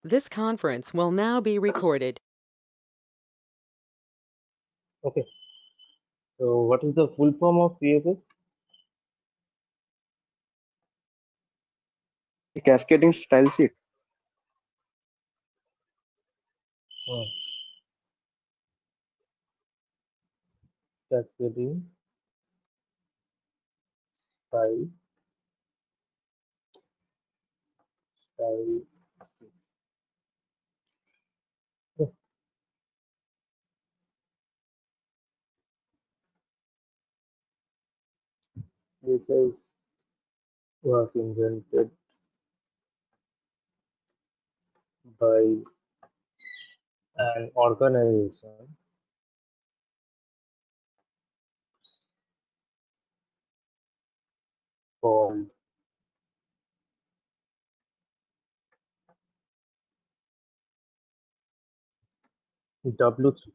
This conference will now be recorded. Okay, so what is the full form of CSS? Cascading style sheet. Hmm, Cascading style style. Okay, CSS was invented by an organization called W3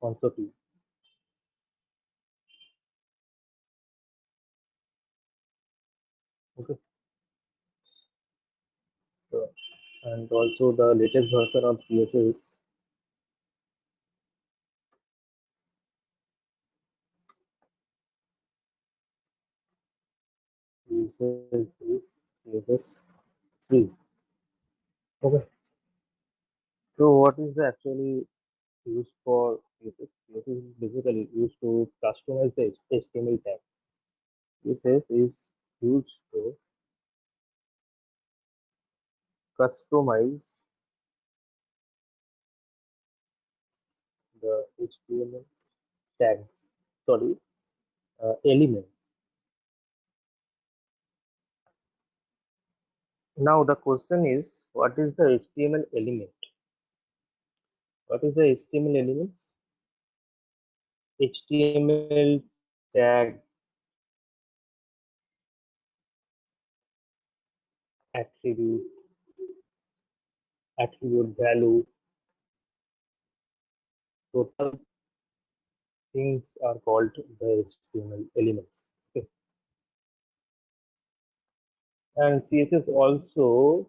Consortium. Okay, so, and also the latest version of CSS is CSS 3. Okay, so what is the actually used for CSS? CSS is basically used to customize the HTML tag. CSS is used to customize the HTML tag, sorry, element. Now the question is, what is the HTML element? What is the HTML elements? HTML tag, attribute, attribute value, total things are called the HTML elements. Okay. And CSS also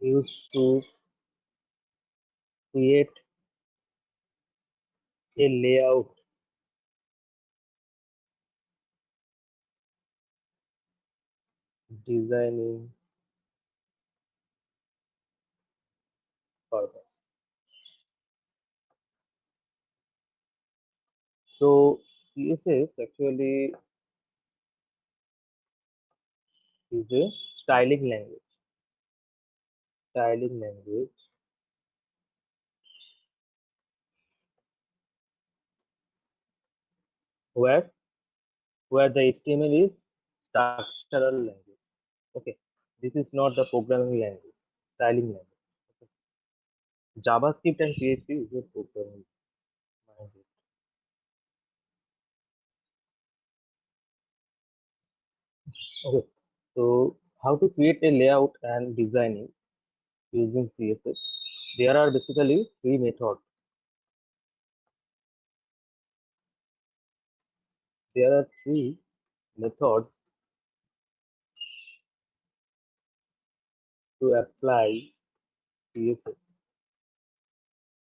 used to create a layout, designing purpose. So CSS actually is a styling language where the HTML is structural language. Okay, this is not the programming language, styling language. Okay. JavaScript and PHP is a programming language. Okay, so how to create a layout and designing using CSS? There are basically three methods. There are three methods to apply CSS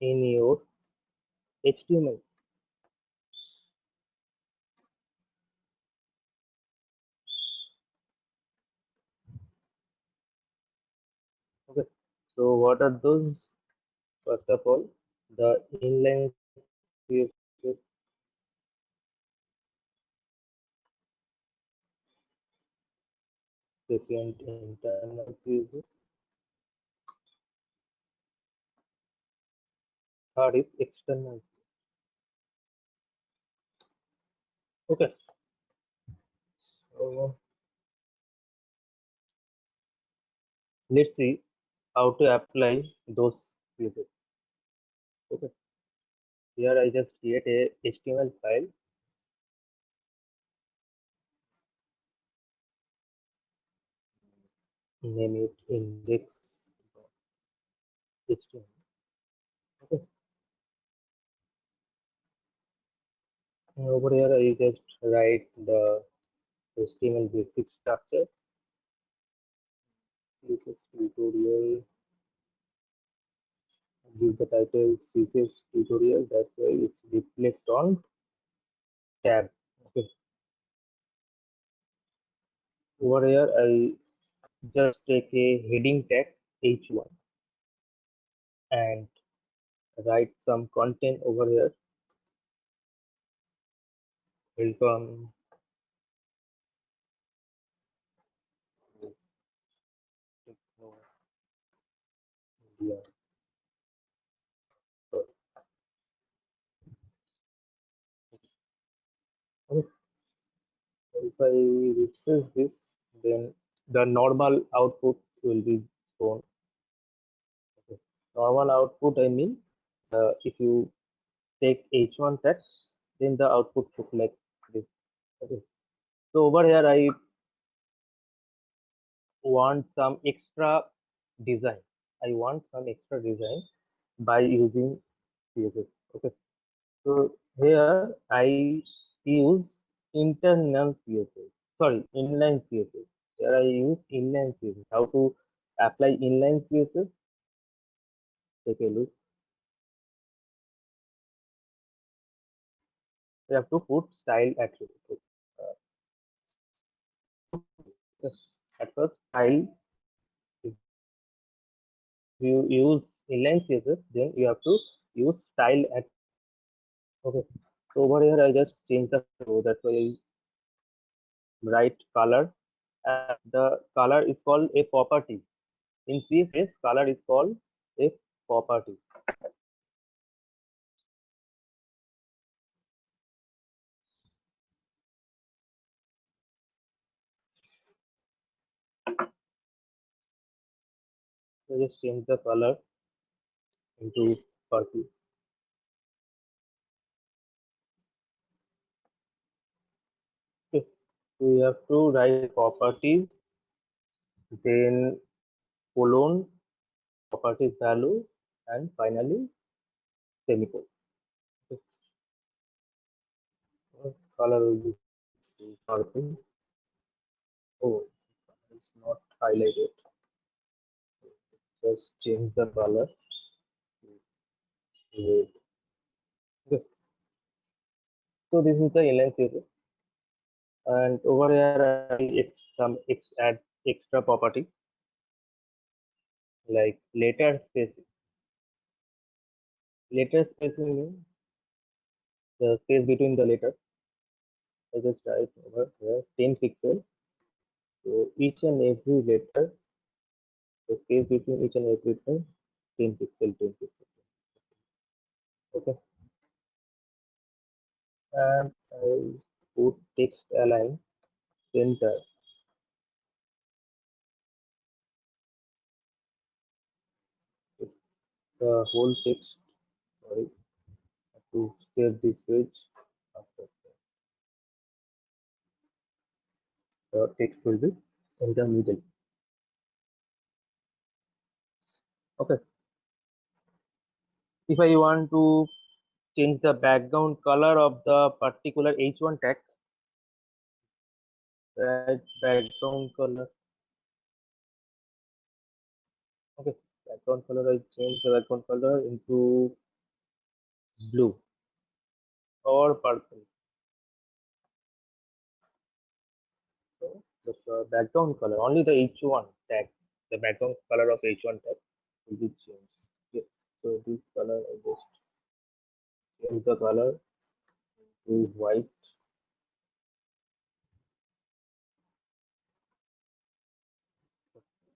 in your HTML. Okay, so what are those? First of all, the inline CSS, second internal CSS, third is external. Okay, so let's see how to apply those CSS. Okay, here I just create a HTML file, name it index.html. Okay, Over here, I just write the HTML basic structure. CSS tutorial. Give the title CSS tutorial. That's why it's reflect on tab. Okay. Over here, I just take a heading tag H1 and write some content over here. Welcome to Techno India. So, okay, if I refresh this, then the normal output will be shown. Okay. Normal output, I mean, if you take H1 text, then the output look like this. Okay. So over here, I want some extra design. I want some extra design by using CSS. Okay. So here I use internal CSS. Sorry, inline CSS. Here I use inline CSS. How to apply inline CSS? Take a look. We have to put style attribute. Yes. At first, style. If you use inline CSS, then you have to use style at. Okay. So over here, I just change the row. That's why I write color. The color is called a property. In CSS, color is called a property. So just change the color into purple. Okay. So we have to write properties, then colon, properties value, and finally semicolon. Okay. Color will be purple. Oh, it's not highlighted. Just change the color to red. Okay. So this is the inline CSS. And over here, add extra property like letter spacing. Letter spacing means the space between the letters. I just write over here 10 pixels. So each and every letter, the space between each and every letter, 10 pixel, 10 pixel. Okay. And I put text align center. The whole text. Sorry, to save this page. After the text will be in the middle. Okay. If I want to change the background color of the particular H1 text, right, background color. Okay, background color, I change the background color into blue or purple. So the background color, only the H1 tag, the background color of H1 tag will be changed. Okay. So this color, I just change the color to white.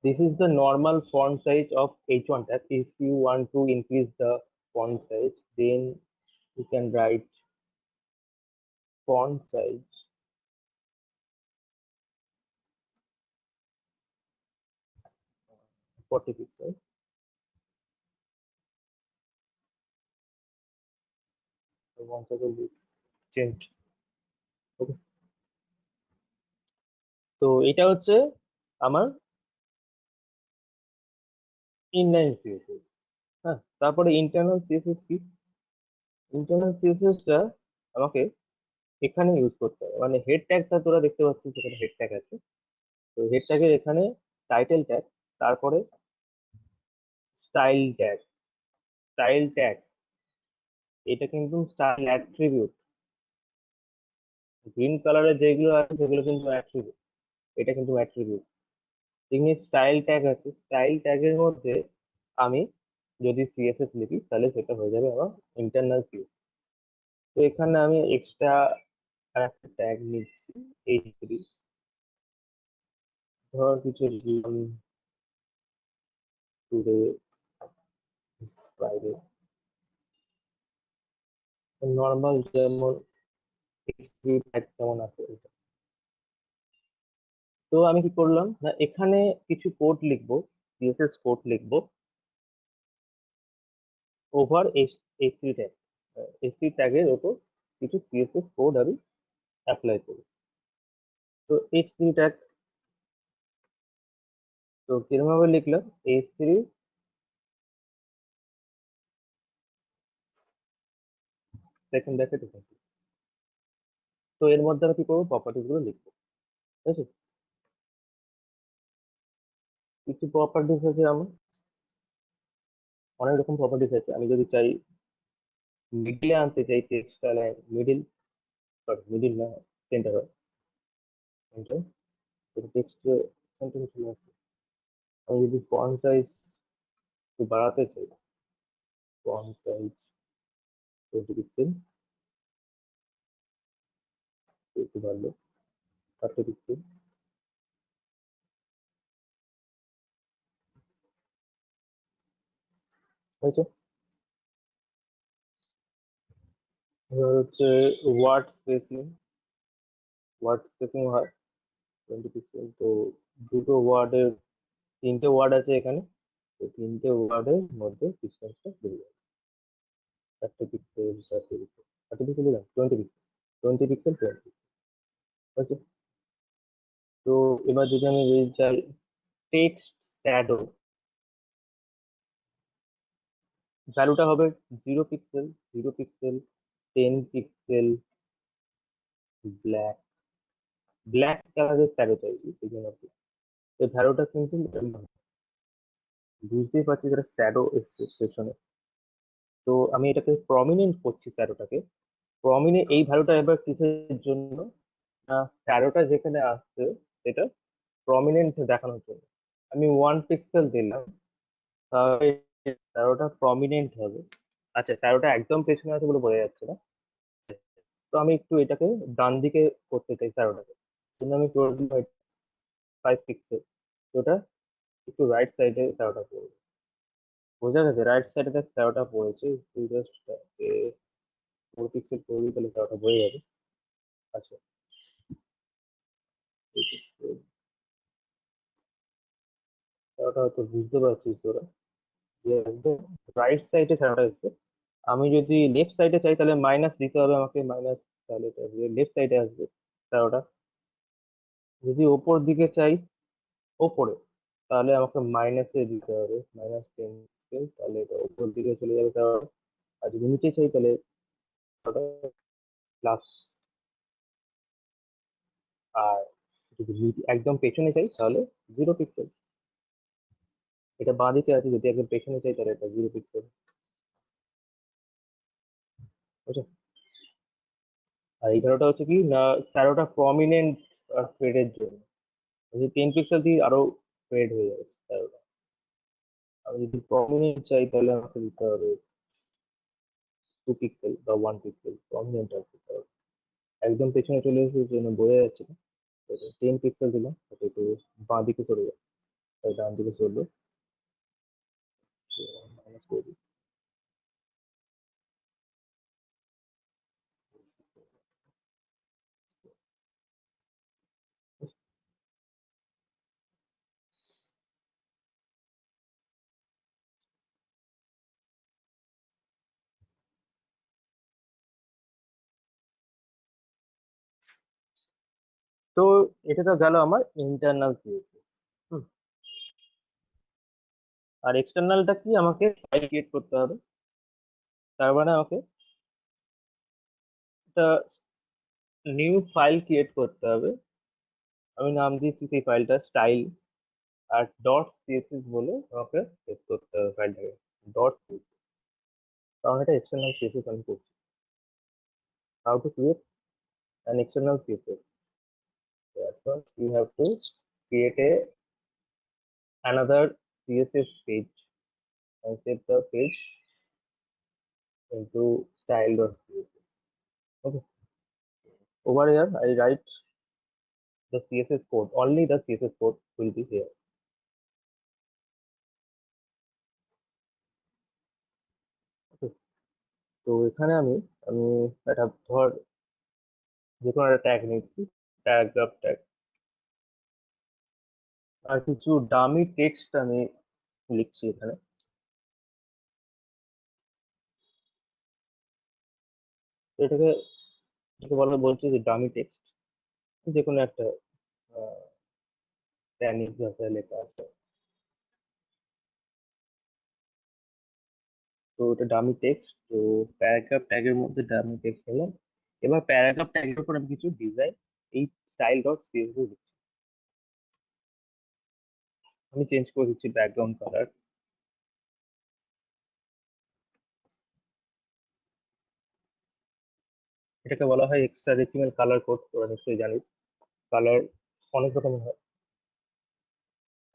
This is the normal font size of H1 tag. If you want to increase the font size, then you can write font size 40 pixels. So once it will be changed. Okay. তো এটা হচ্ছে আমার inline CSS. হ্যাঁ, তারপরে internal CSS কি? Internal CSS টা আমাকে এখানে ইউজ করতে হবে, মানে হেড ট্যাগটা তোরা দেখতে পাচ্ছিস এখানে হেড ট্যাগ আছে। তো হেড ট্যাগের এখানে টাইটেল ট্যাগ, তারপরে স্টাইল ট্যাগ। স্টাইল ট্যাগ এটা কিন্তু স্টাইল অ্যাট্রিবিউট, গ্রিন কালারের যেগুলো আছে সেগুলো কিন্তু অ্যাট্রিবিউট, এটা কিন্তু অ্যাট্রিবিউট। তেমনি স্টাইল ট্যাগ আছে, স্টাইল ট্যাগের মধ্যে আমি যদি সিএসএস লিখি তাহলে সেটা হয়ে যাবে আমার ইন্টারনাল সিএসএস। তো এখানে আমি এক্সট্রা একটা ট্যাগ নিচ্ছি, H3। ধর কিছু লিখলাম, টুডে ফ্রাইডে, নর্মাল যেমন H3 ট্যাগ যেমন আছে ওইটা। তো আমি কি করলাম না, এখানে কিছু কোড লিখবো, সিএসএস কোড লিখবো ওভার H3 ট্যাগ। H3 ট্যাগের ওপর কিছু সিএসএস কোড আমি অ্যাপ্লাই করব। তো H3 ট্যাগ, তো কিরকম ভাবে লিখলাম, H3 সেকেন্ড ব্র্যাকেট ওপেন। তো এর মধ্যে আমি কি করবো, প্রপার্টিজ গুলো লিখবো, ঠিক আছে। কিছু প্রপার্টিজ আছে, আমার অনেক রকম প্রপার্টিজ আছে। আমি যদি চাই মিডিলে আনতে চাই টেক্সটটা, মিডিল, সরি মিডিল না, সেন্টার হয় সেন্টার, টেক্সট সেন্টার চলে আসবে। আমি যদি ফন্ট সাইজ একটু বাড়াতে চাই, ফন্ট সাইজ 20 পিক্সেল, একটু বাড়লো 30 পিক্সেল, হয়েছে। এবার হচ্ছে ওয়ার্ড স্পেসিং, ওয়ার্ড স্পেসিং হয় 20 পিক্সেল। তো দুটো ওয়ার্ডের, তিনটে ওয়ার্ড আছে এখানে, তো তিনটে ওয়ার্ডের মধ্যে ডিস্টেন্সটা বেড়ে যাবে, 30 পিক্সেল, 30 পিক্সেল, 30 পিক্সেল দিলাম, 20 পিক্সেল, 20 পিক্সেল, 20। ওকে। তো এবার যদি আমি চাই টেক্সট শ্যাডো, ভ্যালুটা হবে 0 pixel, 0 pixel, 10 pixel, black, black কালারের শ্যাডো চাইছি সেই জন্য। এই ভ্যালুটা কিন্তু বুঝতেই পারছি যেটা শ্যাডো এসছে পেছনে। তো আমি এটাকে প্রমিনেন্ট করছি, শ্যাডোটাকে প্রমিনেন্ট। এই ভ্যালুটা এবার কিসের জন্য, শ্যাডোটা যেখানে আসছে সেটা প্রমিনেন্ট দেখানোর জন্য। আমি 1 পিক্সেল দিলাম, তাহলে শ্যাডোটা প্রমিনেন্ট হবে। আচ্ছা, শ্যাডোটা একদম পেছনে আছে বলে বোঝা যাচ্ছে না। তো আমি একটু এটাকে ডান দিকে করতে চাই শ্যাডোটাকে, জন্য আমি করে দিলাম 5 পিক্সেল। তো ওটা একটু রাইট সাইডে শ্যাডোটা পড়বে, বোঝা গেছে? রাইট সাইডে দেখ শ্যাডোটা পড়েছে, তুই জাস্ট 4 পিক্সেল করবি তাহলে শ্যাডোটা বোঝা যাবে। আচ্ছা, শ্যাডোটা হয়তো বুঝতে পারছিস তোরা, যে একদম রাইট সাইডে শ্যাডোটা এসছে। আমি যদি লেফট সাইডে চাই তাহলে মাইনাস দিতে হবে আমাকে, মাইনাস, তাহলে লেফট সাইডে আসবে শ্যাডোটা। যদি ওপর দিকে চাই, ওপরে, তাহলে আমাকে মাইনাসে দিতে হবে, -10 পিক্সেল, তাহলে এটা ওপর দিকে চলে যাবে শ্যাডোটা। আর যদি নিচে চাই তাহলে প্লাস। আর যদি একদম পেছনে চাই তাহলে 0 পিক্সেল। এটা বাঁ দিকে আছে, যদি একদম পেছনে চাই তাহলে এটা 0 পিক্সেল, বুঝছো? আর এই ধরোটা হচ্ছে কি না, শ্যাডোটা প্রমিনেন্ট ফেডের জন্য। যদি 10 পিক্সেল দিই আরো ফেড হয়ে যাবে শ্যাডোটা। আমি যদি প্রমিনেন্ট চাই তাহলে আমাকে দিতে হবে 2 পিক্সেল বা 1 পিক্সেল, প্রমিনেন্ট আসবে তাহলে। একদম পেছনে চলে এসেছে জন্য বোঝা যাচ্ছে না। 10 পিক্সেল দিলাম, তাতে একটু বাঁ দিকে চলে যাবে, তাই ডান দিকে চলবে, মাইনাস করে দিই। তো এটা তো গেল আমার ইন্টারনাল সিএসএস। আর এক্সটার্নালটা কি, আমাকে ফাইল ক্রিয়েট করতে হবে। তার মানে আমাকে একটা নিউ ফাইল ক্রিয়েট করতে হবে। আমি নাম দিচ্ছি সেই ফাইলটা স্টাইল আর ডট সিএসএস বলে আমাকে সেভ করতে হবে ফাইলটাকে ডট সিএসএস, কারণ এটা এক্সটার্নাল সিএসএস আমি করছি। How to create an external CSS? First you have to create another CSS page and save the page into style.css. Okay. Over here, I write the CSS code. Only the CSS code will be here. Okay. তো এখানে আমি আমি একটা ধর যে কোনো একটা tag নিচ্ছি, প্যারাগ্রাফ ট্যাগ, আর কিছু ডামি টেক্সট আমি লিখছি এখানে। এটাকে এটাকে বলছি যে ডামি টেক্সট, যে কোনো একটা স্প্যানিশ ভাষায় লেখা আছে। তো এটা ডামি টেক্সট, তো প্যারাগ্রাফ ট্যাগের মধ্যে ডামি টেক্সট নিলাম। এবার প্যারাগ্রাফ ট্যাগের উপর আমি কিছু ডিজাইন এই স্টাইল ডট সিএসএস দিচ্ছি। আমি চেঞ্জ করে দিচ্ছি ব্যাকগ্রাউন্ড কালার। এটাকে বলা হয় এক্সট্রা ডেসিমেল কালার কোড, তোরা নিশ্চয়ই জানিস। কালার অনেক রকম হয়,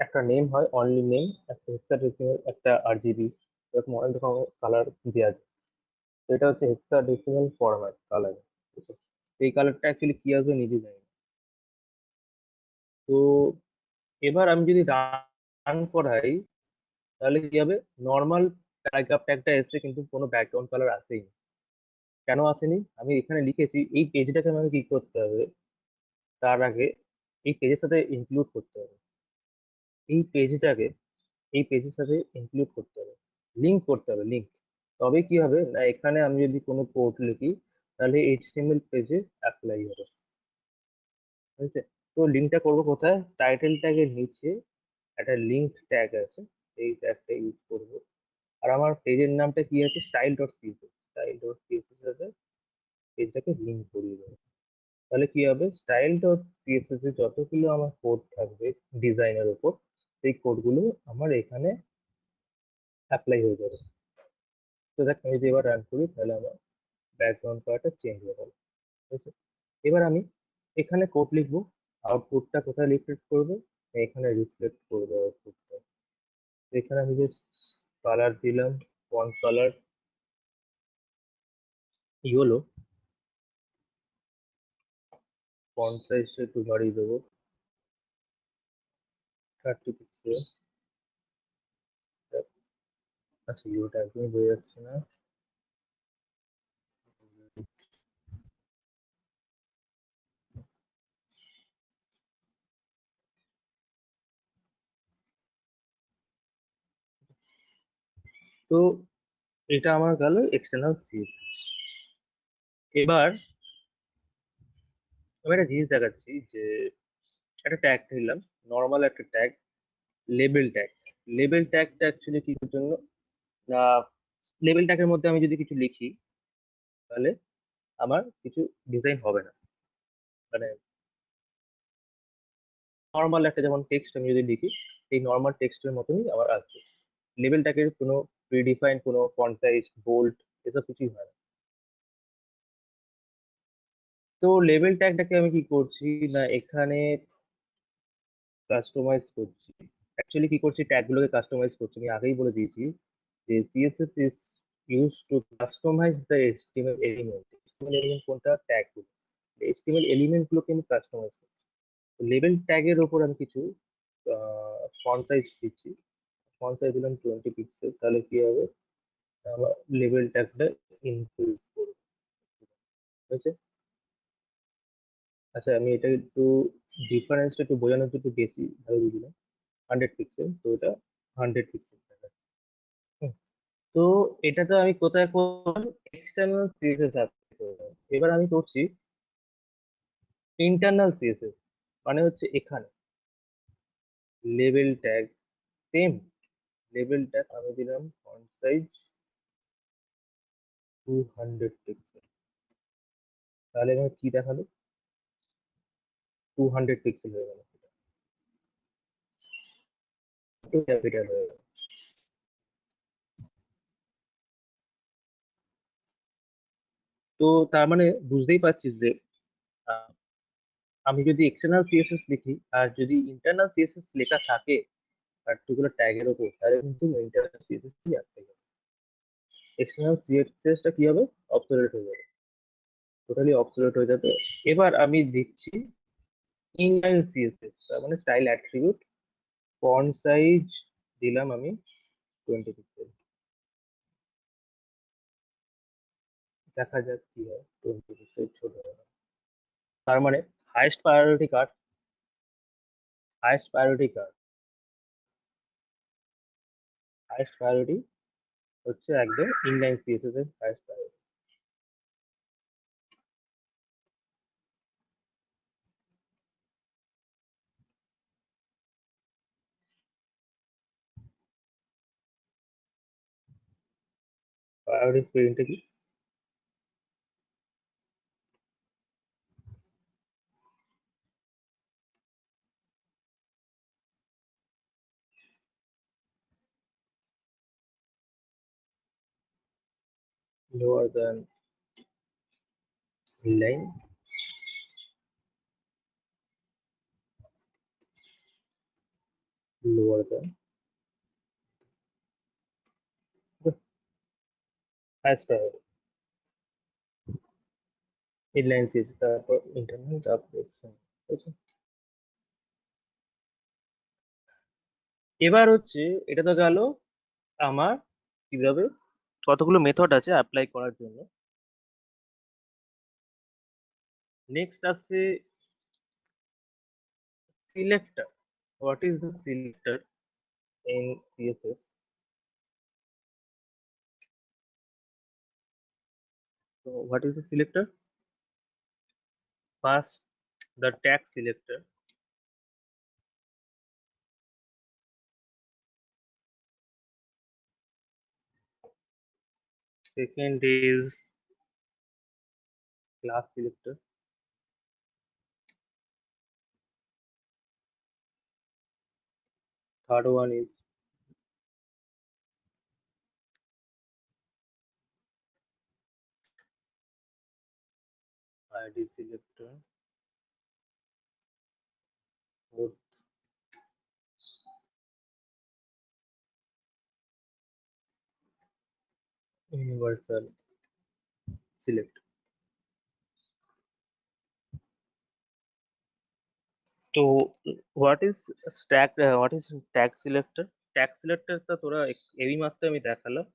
একটা নেম হয় অনলি নেম, একটা হেক্সা ডেসিমেল, একটা আরজিবি, এরকম অনেক রকম কালার দেওয়া যায়। তো এটা হচ্ছে হেক্সা ডেসিমেল ফরম্যাট কালার। এই কালারটা অ্যাকচুয়ালি কি আসবে নিজে জানি না। তো এবার আমি যদি রান করাই তাহলে কি হবে, নর্মাল প্যারাগ্রাফ ট্যাগটা এসছে কিন্তু কোনো ব্যাকগ্রাউন্ড কালার আসেই না। কেন আসেনি? আমি এখানে লিখেছি এই পেজটাকে আমাকে কি করতে হবে, তার আগে এই পেজের সাথে ইনক্লুড করতে হবে, এই পেজটাকে এই পেজের সাথে ইনক্লুড করতে হবে, লিংক করতে হবে, লিংক। তবে কি হবে না, এখানে আমি যদি কোনো কোড লিখি তাহলে এইচটিএমএল পেজে অ্যাপ্লাই হবে। ঠিক আছে? তো লিঙ্কটা করবো কোথায়? টাইটেল ট্যাগের নিচে একটা লিংক ট্যাগ আছে, এই ট্যাগটা ইউজ করবো। আর আমার পেজের নামটা কি আছে, style dot CSS, style dot CSS সাথে পেজটাকে লিংক করিয়ে দেবো। তাহলে কি হবে, স্টাইল ডট সিএসএস এ যতগুলো আমার কোড থাকবে ডিজাইনের উপর, সেই কোডগুলো আমার এখানে অ্যাপ্লাই হয়ে যাবে। তো দেখ আমি যদি এবার রান করি তাহলে আমার ব্যাকগ্রাউন্ড কালারটা চেঞ্জ হয়ে গেল। ঠিক আছে? এবার আমি এখানে কোড লিখবো, আউটপুটটা কোথায় রিফ্লেক্ট করবে, এখানে রিফ্লেক্ট করবে আউটপুটটা। এখানে আমি জাস্ট কালার দিলাম, ফন্ট কালার ইয়েলো, ফন্ট সাইজটা একটু বাড়িয়ে দেবো 30 পিক্সেল। আচ্ছা ইয়েলোটা একদমই বোঝা যাচ্ছে না। তো এটা আমার গেল এক্সটার্নাল সিএসএস। এবার আমি একটা জিনিস দেখাচ্ছি যে একটা ট্যাগ নিলাম, নর্মাল একটা ট্যাগ, লেবেল ট্যাগ। লেবেল ট্যাগটা অ্যাকচুয়ালি কিছুর জন্য না, লেবেল ট্যাগের মধ্যে আমি যদি কিছু লিখি তাহলে আমার কিছু ডিজাইন হবে না, মানে নর্মাল একটা যেমন টেক্সট আমি যদি লিখি এই নর্মাল টেক্সটের মতনই আমার আসবে। লেবেল ট্যাগের কোনো প্রিডিফাইন কোনো ফন্ট সাইজ, বোল্ড এসব কিছুই হয় না। তো লেবেল ট্যাগটাকে আমি কি করছি না, এখানে কাস্টমাইজ করছি। অ্যাকচুয়ালি কি করছি, ট্যাগগুলোকে কাস্টমাইজ করছি। আমি আগেই বলে দিয়েছি যে CSS is use to customise the HTML element. HTML element কোনটা? ট্যাগগুলো। এইচটিএমএল এলিমেন্ট গুলোকে আমি কাস্টমাইজ করছি। লেবেল ট্যাগের ওপর আমি কিছু ফন্ট সাইজ দিচ্ছি, ফন্ট সাইজ দিলাম 20 পিক্সেল। তাহলে কি হবে, আমার লেবেল ট্যাগটা ইনক্রিজ করবে। ঠিক আছে? আচ্ছা আমি এটা একটু ডিফারেন্সটা একটু বোঝানোর জন্য একটু বেশি ভালো দিলাম 100 পিক্সেল, তো এটা 100 পিক্সেল। তো এটা তো আমি কোথায় করলাম, এক্সটার্নাল সিএসএস অ্যাপ্লাই করলাম। এবার আমি করছি ইন্টারনাল সিএসএস, মানে হচ্ছে এখানে label tag same, label tag আমি দিলাম ফন্ট সাইজ 200 পিক্সেল। তাহলে এখানে কি দেখালো, 200 পিক্সেল হয়ে গেল, একটু ক্যাপিটাল হয়ে গেল। তো তার মানে বুঝতেই পারছিস যে আহ, আমি যদি এক্সটার্নাল সিএসএস লিখি আর যদি ইন্টারনাল সিএসএস লেখা থাকে পার্টিকুলার ট্যাগের উপর, তাহলে কিন্তু ইন্টারনাল সিএসএস কি আসবে, এক্সটার্নাল সিএসএস টা কি হবে, অবসোলেট হয়ে যাবে, টোটালি অবসোলেট হয়ে যাবে। এবার আমি দিচ্ছি ইনলাইন সিএসএস, তার মানে স্টাইল অ্যাট্রিবিউট, ফন্ট সাইজ দিলাম আমি 20 পিক্সেল, দেখা যাক কি হয়, 20 পিক্সেল ছোট হবে। তার মানে হাইয়েস্ট প্রায়োরিটি কার, হাইয়েস্ট প্রায়োরিটি কার, হাইয়েস্ট প্রায়োরিটি হচ্ছে একদম ইনলাইন সিএসএস এর হাইয়েস্ট প্রায়োরিটি। প্রায়োরিটি স্পেলিংটা কি, lower than inline, lower than highest priority, inline CSS, তারপর ইন্টারনাল, তারপর external, ঠিক আছে? এবার হচ্ছে এটা তো গেল আমার কিভাবে কতগুলো মেথড আছে অ্যাপ্লাই করার জন্য। নেক্সট আসছে selector. What is the selector in CSS? So what is the selector? First, the tag selector. Second is class selector. Third one is ID selector. Fourth, universal select. তো what is what is tag selector? Tag selector টা তোরা এই মাত্র আমি দেখালাম,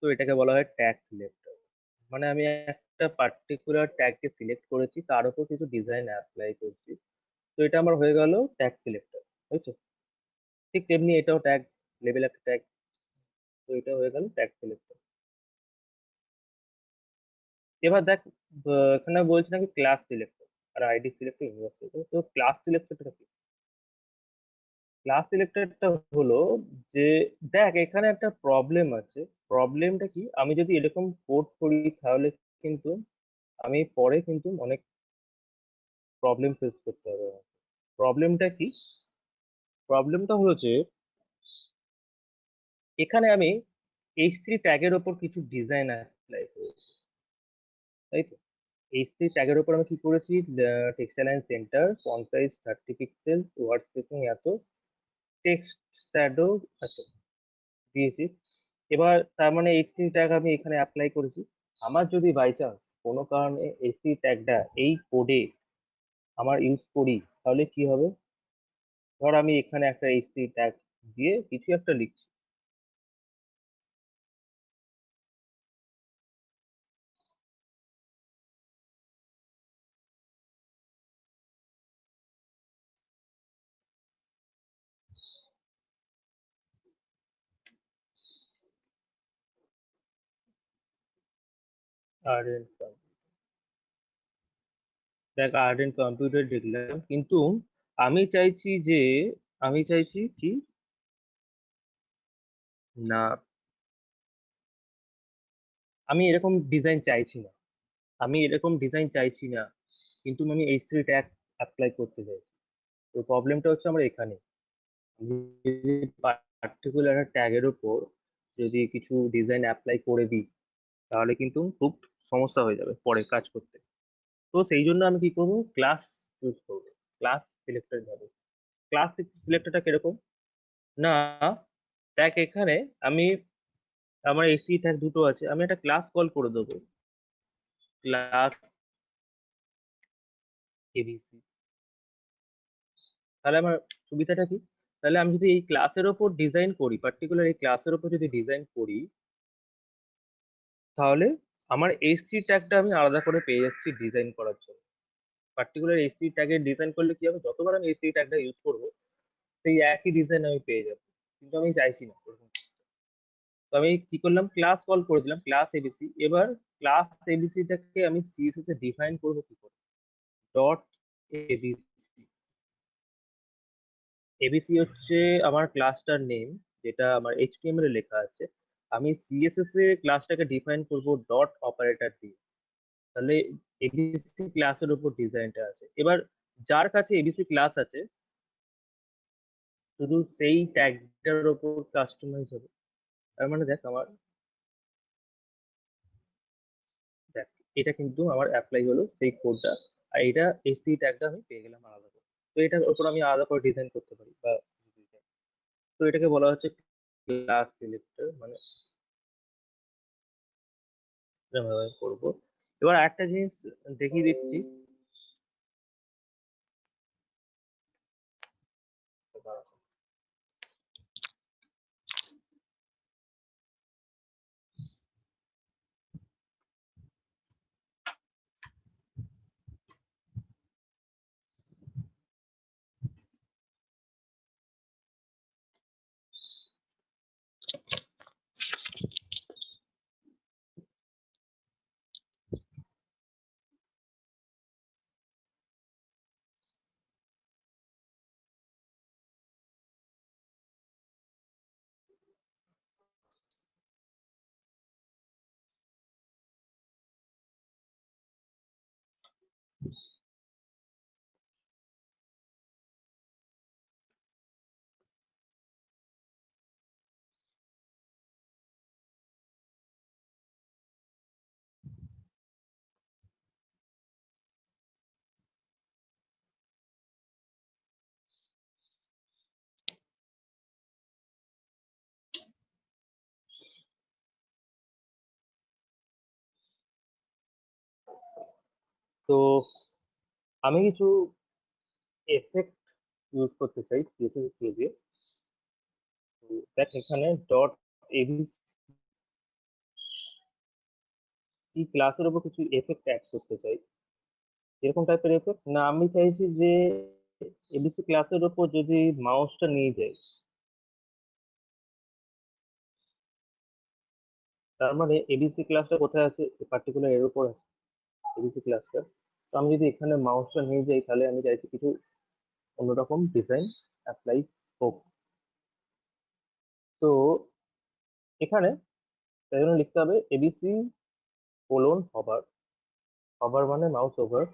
তো এটাকে বলা হয় tag selector। মানে আমি একটা পার্টিকুলার ট্যাগকে সিলেক্ট করেছি, তার উপর কিছু ডিজাইন অ্যাপ্লাই করছি, তো এটা আমার হয়ে গেল ট্যাগ সিলেক্টর, বুঝছো? ঠিক তেমনি এটাও ট্যাগ, লেভেল একটা ট্যাগ, তো এটা হয়ে গেল ট্যাগ সিলেক্টর। এবার দেখ, এখানে বলছে নাকি ক্লাস সিলেক্টর আর আইডি সিলেক্টর, ইউনিভার্সাল। তো ক্লাস সিলেক্টরটা কি? ক্লাস সিলেক্টরটা হলো যে, দেখ এখানে একটা প্রবলেম আছে। প্রবলেমটা কি, আমি যদি এরকম কোড করি তাহলে কিন্তু আমি পরে কিন্তু অনেক প্রবলেম ফেস করতে হবে। প্রবলেমটা কি? প্রবলেমটা হলো যে এখানে আমি H3 ট্যাগের ওপর কিছু ডিজাইন অ্যাপ্লাই করেছি, তাই তো? H3 ট্যাগের উপর আমি কি করেছি, text align centre, font size 30 pixel, word spacing এত, টেক্সট শ্যাডো এত দিয়েছি। এবার তার মানে H3 ট্যাগ আমি এখানে অ্যাপ্লাই করেছি। আমার যদি বাই চান্স কোনো কারণে H3 ট্যাগটা এই কোডে আমার ইউজ করি, তাহলে কি হবে? ধর আমি এখানে একটা H3 ট্যাগ দিয়ে কিছু একটা লিখছি, আর দেখ আর্ট কম্পিউটার দেখলাম, কিন্তু আমি চাইছি যে, আমি চাইছি কি না, আমি এরকম ডিজাইন চাইছি না, আমি এরকম ডিজাইন চাইছি না, কিন্তু আমি H3 ট্যাগ অ্যাপ্লাই করতে চাই। তো প্রবলেমটা হচ্ছে আমার এখানে, পার্টিকুলার ট্যাগের উপর যদি কিছু ডিজাইন অ্যাপ্লাই করে দিই তাহলে কিন্তু খুব সমস্যা হয়ে যাবে পরে কাজ করতে। তো সেই জন্য আমি কি করবো, ক্লাস চুজ করবো, ক্লাস সিলেক্টর যাবো। ক্লাস সিলেক্টরটা কিরকম না, ট্যাগ এখানে আমি আমার এসি ট্যাগ দুটো আছে, আমি একটা ক্লাস কল করে দেবো, ক্লাস এবিসি। তাহলে আমার সুবিধাটা কি, তাহলে আমি যদি এই ক্লাসের ওপর ডিজাইন করি, পার্টিকুলার এই ক্লাসের ওপর যদি ডিজাইন করি, তাহলে আমার এইচটি ট্যাগটা আমি আলাদা করে পেয়ে যাচ্ছি ডিজাইন করার জন্য। পার্টিকুলার এইচটি ট্যাগের ডিজাইন করলে কি হবে, যতবার আমি এইচটি ট্যাগটা ইউজ করবো সেই একই ডিজাইন আমি পেয়ে যাবো, কিন্তু আমি চাইছি না এরকম। তো আমি কি করলাম, ক্লাস কল করে দিলাম ক্লাস এবিসি। এবার ক্লাস এবিসিটাকে আমি সিএসএস এ ডিফাইন করবো কি করে, ডট এবিসি। এবিসি হচ্ছে আমার ক্লাসটার নেম, যেটা আমার এইচটিএমএল এ লেখা আছে। আমি সিএসএস এ ক্লাসটাকে ডিফাইন করব ডট অপারেটর দিয়ে। তাহলে এবিসি ক্লাসের উপর ডিজাইনটা আছে। এবার যার কাছে এবিসি ক্লাস আছে শুধু সেই ট্যাগটার উপর কাস্টমাইজ হবে। তার মানে দেখ আমার, দেখ এটা কিন্তু আমার অ্যাপ্লাই হলো সেই কোডটা, আর এটা এইচটি ট্যাগটা আমি পেয়ে গেলাম আলাদা করে। তো এটার উপর আমি আলাদা করে ডিজাইন করতে পারি বা, তো এটাকে বলা হচ্ছে ক্লাস সিলেক্টর, মানে এভাবে করবো। এবার একটা জিনিস দেখিয়ে দিচ্ছি, তো আমি কিছু এফেক্ট ইউজ করতে চাই সিএসএস পেজে। দেখ এখানে ডট এবিসি ক্লাসের উপর কিছু এফেক্ট অ্যাড করতে চাই। এরকম টাইপের এফেক্ট না, আমি চাইছি যে এবিসি ক্লাসের উপর যদি মাউসটা নিয়ে যাই, তার মানে এবিসি ক্লাসটা কোথায় আছে, পার্টিকুলার এর উপর আছে এবিসি ক্লাসটা। তো আমি যদি এখানে মাউসটা নিয়ে যাই তাহলে আমি চাইছি কিছু অন্যরকম ডিজাইন অ্যাপ্লাই হোক। তো এখানে তাই জন্য লিখতে হবে এবিসি কোলন হবার, হবার মানে মাউস ওভার।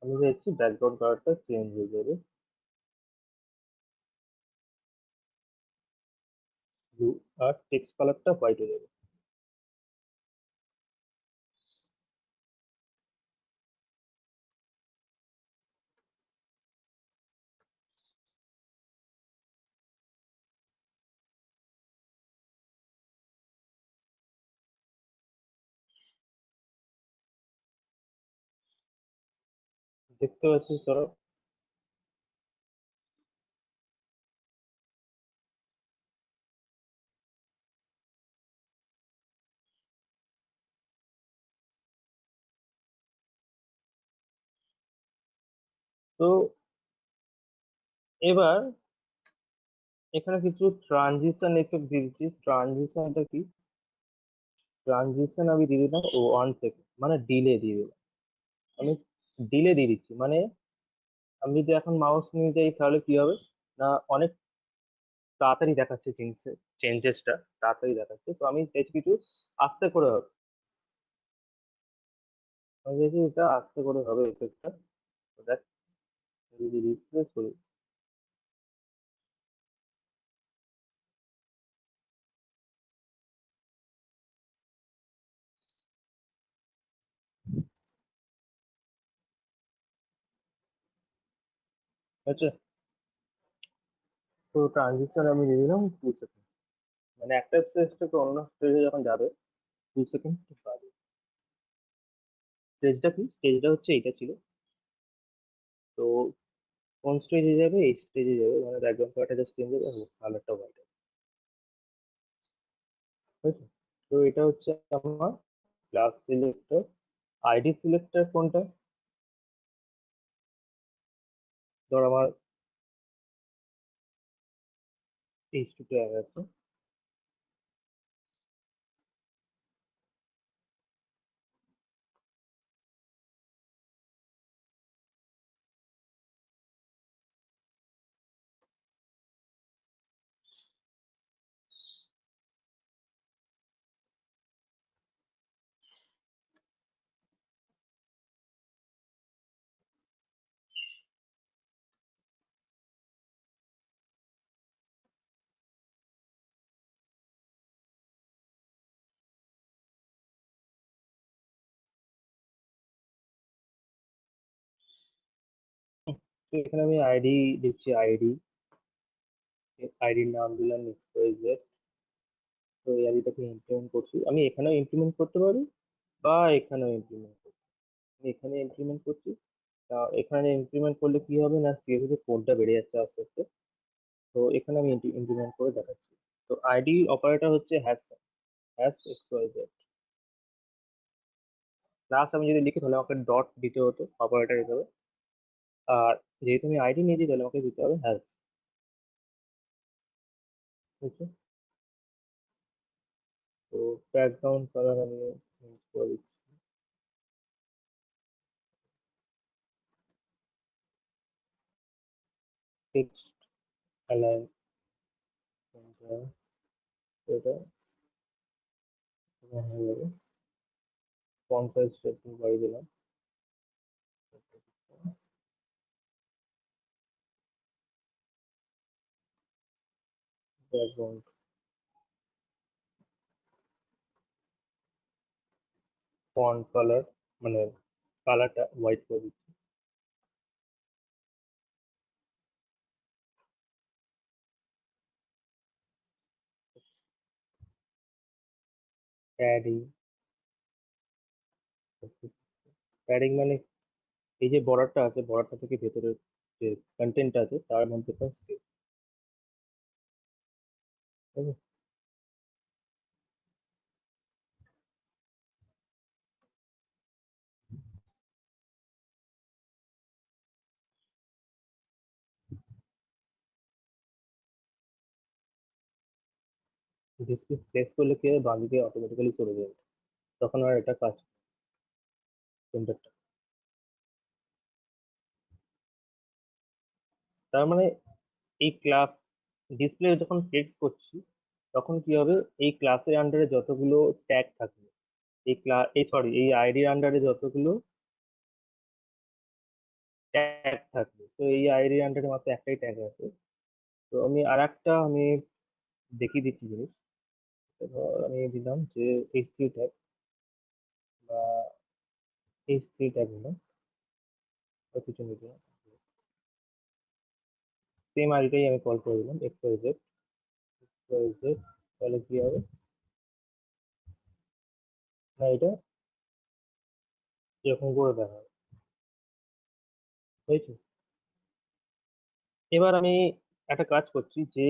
আমি চাইছি ব্যাকগ্রাউন্ড কালারটা চেঞ্জ হয়ে যাবে, ব্লু, আর টেক্সট কালারটা হোয়াইট হয়ে যাবে। দেখতে পাচ্ছিস তোরা? তো এবার এখানে কিছু ট্রানজিশন এফেক্ট দিয়েছি। ট্রানজিশনটা কি, ট্রানজিশন আমি দিয়ে দিলাম 1 সেকেন্ড, মানে ডিলে দিয়ে দিলাম। আমি ডিলে দিয়ে দিচ্ছি, মানে আমি যদি এখন মাউস নিয়ে যাই তাহলে কি হবে না, অনেক তাড়াতাড়ি দেখাচ্ছে চেঞ্জেসটা তাড়াতাড়ি দেখাচ্ছে। তো আমি চাইছি কিছু আস্তে করে হবে, আমি চাইছি এটা আস্তে করে হবে এফেক্টটা। দেখ যদি রিফ্রেশ করি, আচ্ছা, তো ট্রানজিশন আমি দিয়ে দিলাম 2 সেকেন্ড, মানে একটা স্টেজ থেকে অন্য স্টেজে যখন যাবে 2 সেকেন্ড পাবে। স্টেজটা কি, স্টেজটা হচ্ছে এইটা ছিল, তো কোন স্টেজে যাবে, এই স্টেজে যাবে, মানে ব্যাকগ্রাউন্ড কালারটা জাস্ট চেঞ্জ হবে, কালারটা হোয়াইট হবে, ঠিক আছে? তো এটা হচ্ছে আমার ক্লাস সিলেক্টর। আইডি সিলেক্টর কোনটা, ধর আমার এইচ2 ট্যাগ আছে, তো এখানে আমি আইডি দিচ্ছি, আইডির নাম দিলাম XYZ। তো এই আইডিটাকে ইমপ্লিমেন্ট করছি, আমি এখানেও ইমপ্লিমেন্ট করতে পারি বা এখানেও ইমপ্লিমেন্ট করতে পারি। আমি এখানে ইমপ্লিমেন্ট করছি। এখানে ইমপ্লিমেন্ট করলে কি হবে না, সিএসএস এর কোডটা বেড়ে যাচ্ছে আস্তে আস্তে। তো এখানে আমি ইমপ্লিমেন্ট করে দেখাচ্ছি। তো আইডি অপারেটর হচ্ছে হ্যাশ, XYZ প্লাস, আমি যদি লিখি তাহলে আমাকে ডট দিতে হতো অপারেটর হিসাবে, আর যেহেতু আমি আইডি নিয়েছি তাহলে আমাকে দিতে হবে হ্যাশ। ঠিক আছে, তো ব্যাকগ্রাউন্ড কালার আমি চেঞ্জ করে দিচ্ছি, টেক্সট অ্যালাইন, এটা এখানে হয়ে যাবে, ফন্ট সাইজ একটু বাড়িয়ে দিলাম, ব্যাকগ্রাউন্ড ফন্ট কালার, মানে কালারটা হোয়াইট করে দিচ্ছি, প্যাডিং। প্যাডিং মানে এই যে বর্ডারটা আছে, বর্ডারটা থেকে ভেতরে যে কন্টেন্ট আছে তার মধ্যে স্পেস। ডিসপ্লে প্লেস করলে কি হবে, বাঁ দিকে অটোমেটিক্যালি চলে যাবে, তখন আর এটা কাজ সেন্টারটা। তার মানে এই ক্লাস ডিসপ্লে যখন ফ্লেক্স করছি তখন কি হবে, এই ক্লাসের আন্ডারে যতগুলো ট্যাগ থাকবে, এই আইডির আন্ডারে যতগুলো ট্যাগ থাকবে, তো এই আইডির আন্ডারে মাত্র একটাই ট্যাগ আছে। তো আমি আর একটা আমি দেখিয়ে দিচ্ছি জিনিস। তো ধর আমি দিলাম যে H3 ট্যাগ বা H3 ট্যাগ নিলাম, বা কিছু নিতে সেম আইডিটাই আমি কল করে দিলাম XYZ। তাহলে কি হবে না, এটা এরকম করে দেখা হবে, হয়েছে। এবার আমি একটা কাজ করছি যে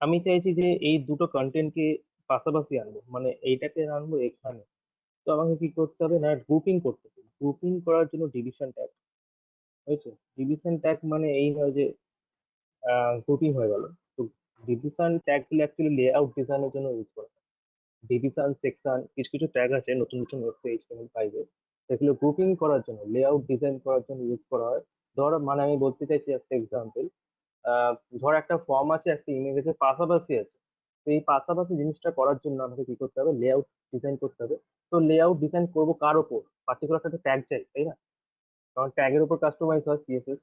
আমি চাইছি যে এই দুটো কন্টেন্টকে পাশাপাশি আনবো, মানে এইটাকে আনবো এখানে। তো আমাকে কি করতে হবে না, গ্রুপিং করতে হবে। গ্রুপিং করার জন্য ডিভিশন ট্যাগ, হয়েছে। ডিভিশন ট্যাগ মানে এই নয় যে গ্রুপিং হয়ে গেল। তো ডিভিশন ট্যাগ গুলো অ্যাকচুয়ালি লেআউট ডিজাইনের জন্য ইউজ করা হয়। ডিভিশন সেকশন কিছু কিছু ট্যাগ আছে নতুন নতুন এসছে HTML5 এ, সেগুলো গ্রুপিং করার জন্য, লেআউট ডিজাইন করার জন্য ইউজ করা হয়। ধর মানে আমি বলতে চাইছি একটা এক্সাম্পল, আহ ধর একটা ফর্ম আছে, একটা ইমেজ আছে, পাশাপাশি আছে। তো এই পাশাপাশি জিনিসটা করার জন্য আমাকে কি করতে হবে, লেআউট ডিজাইন করতে হবে। তো লেআউট ডিজাইন করবো কার ওপর, পার্টিকুলার একটা ট্যাগ চাই, তাই না? কারণ ট্যাগের উপর কাস্টমাইজ হয় সিএসএস,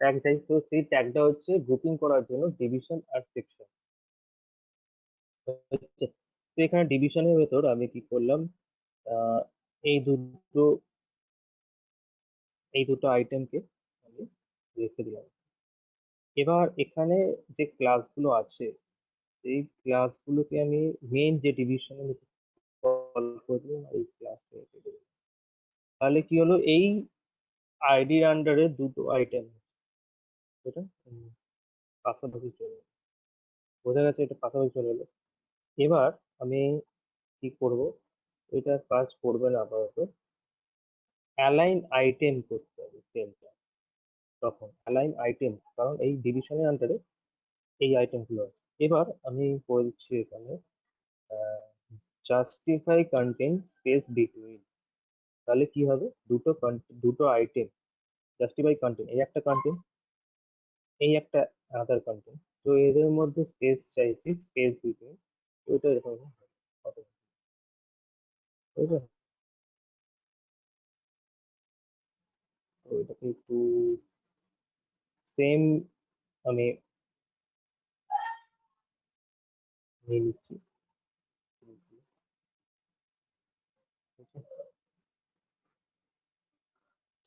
ট্যাগ চাই, তো সেই ট্যাগটা হচ্ছে গ্রুপিং করার জন্য ডিভিশন আর সেকশন। তো এখানে ডিভিশনের ভেতর আমি কি করলাম, আহ, এই দুটো এই দুটো আইটেমকে আমি রেখে দিলাম। এবার এখানে যে ক্লাসগুলো আছে এই ক্লাসগুলোকে আমি মেইন যে ডিভিশনে কল করে দিলাম, এই ক্লাসটা রেখে দিলাম। তাহলে কি হলো, এই আইডির আন্ডারে দুটো আইটেম এটা পাশাপাশি চলে এলো। বোঝা গেছে, এটা পাশাপাশি চলে এলো। এবার আমি কি করব, এটা কাজ করবে না আপাতত, অ্যালাইন আইটেম করতে হবে সেলটা। তখন অ্যালাইন আইটেম, কারণ এই ডিভিশনের আন্ডারে এই আইটেম গুলো আছে। এবার আমি করে দিচ্ছি এখানে জাস্টিফাই কন্টেন্ট স্পেস বিটুইন। তাহলে কি হবে, দুটো আইটেম জাস্টিফাই কন্টেন্ট, এই একটা কন্টেন্ট, এই একটা আদার কন্টেন্ট, তো এদের মধ্যে স্পেস চাইছি, স্পেস বিটুইন। ওইটা এরকম হবে, বুঝলে? তো এটাকে একটু সেম আমি নিয়ে নিচ্ছি।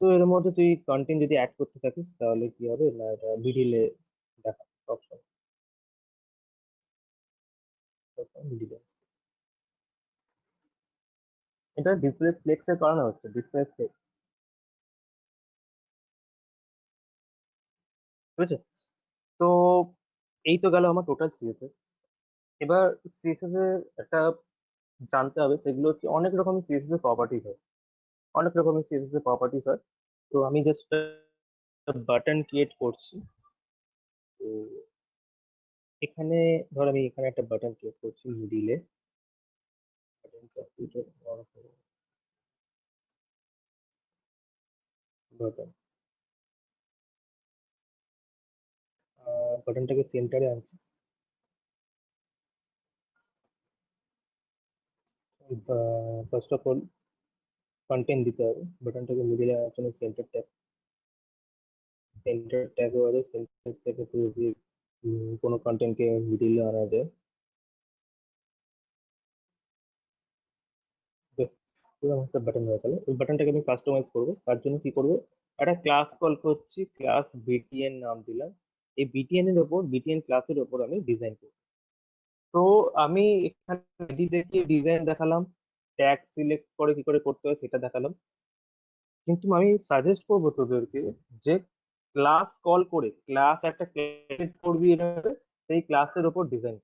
তো এর মধ্যে তুই কন্টেন্ট যদি অ্যাড করতে থাকিস তাহলে কি হবে না, এটা মিডিলে দেখা অপশন, মিডিলে। এটা ডিসপ্লে ফ্লেক্সে করানো হচ্ছে, ডিসপ্লে ফ্লেক্স, বুঝেছো? তো এই তো গেল আমার টোটাল সিএসএস। এবার সিএসএস এর একটা জানতে হবে, সেগুলো হচ্ছে অনেক রকমের সিএসএস এর প্রপার্টিজ হয়, অনেক রকমের সিএসএস এর প্রপার্টিজ হয়। তো আমি জাস্ট বাটন ক্রিয়েট করছি। তো এখানে ধর আমি এখানে একটা বাটন ক্রিয়েট করছি মিডিলে, বাটন, বাটনটাকে সেন্টারে আনছি। ফার্স্ট অফ অল কন্টেন্ট দিতে হবে, বাটনটাকে মিডিলে আনার জন্য সেন্টার ট্যাগ, সেন্টার ট্যাগ হবে, সেন্টার ট্যাগে পুরো যে কোনো কন্টেন্টকে মিডিলে আনা যায়। বেশ, এরকম একটা বাটন হয়ে গেল। এই বাটনটাকে আমি কাস্টমাইজ করবো, তার জন্য কি করবো, একটা ক্লাস কল করছি, ক্লাস বিটিএন নাম দিলাম। এই বিটিএন এর ওপর, বিটিএন ক্লাসের ওপর আমি ডিজাইন করবো। তো আমি এখানে রেডি দেখিয়ে ডিজাইন দেখালাম, ট্যাগ সিলেক্ট করে কি করে করতে হয় সেটা দেখালাম, কিন্তু আমি সাজেস্ট করবো তোদেরকে যে ক্লাস কল করে ক্লাস একটা ক্রিয়েট করবি, এভাবে সেই ক্লাসের ওপর ডিজাইন,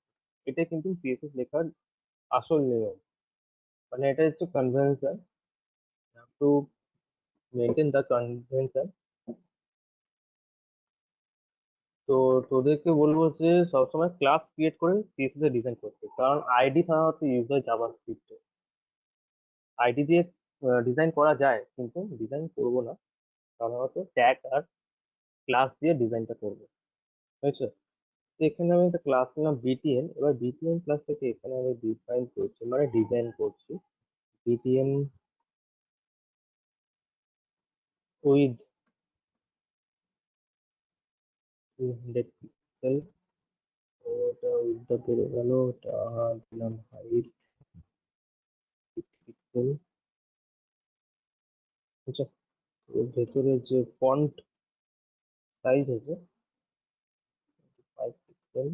এটা কিন্তু সিএসএস লেখার আসল নিয়ম, মানে এটা হচ্ছে convention, to maintain the convention. তো তোদেরকে বলবো যে সবসময় ক্লাস ক্রিয়েট করে সিএসএস এ ডিজাইন করতে, কারণ আইডি সাধারণত ইউজ হয় জাভাস্ক্রিপ্টে। আইডি দিয়ে ডিজাইন করা যায়, কিন্তু ডিজাইন করবো না, সাধারণত ট্যাগ আর ক্লাস দিয়ে ডিজাইনটা করবো, বুঝছো? তো এখানে আমি একটা ক্লাস নিলাম বিটিএন। এবার বিটিএন ক্লাসটাকে এখানে আমি ডিফাইন করছি, মানে ডিজাইন করছি, বিটিএন উইথ 200 পিক্সেল। ওটা উইথটা বেড়ে গেল, ওটা দিলাম হাইট 50 পিক্সেল, বুঝছো? ওর ভেতরে যে ফন্ট সাইজ আছে 5 পিক্সেল,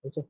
বুঝছো?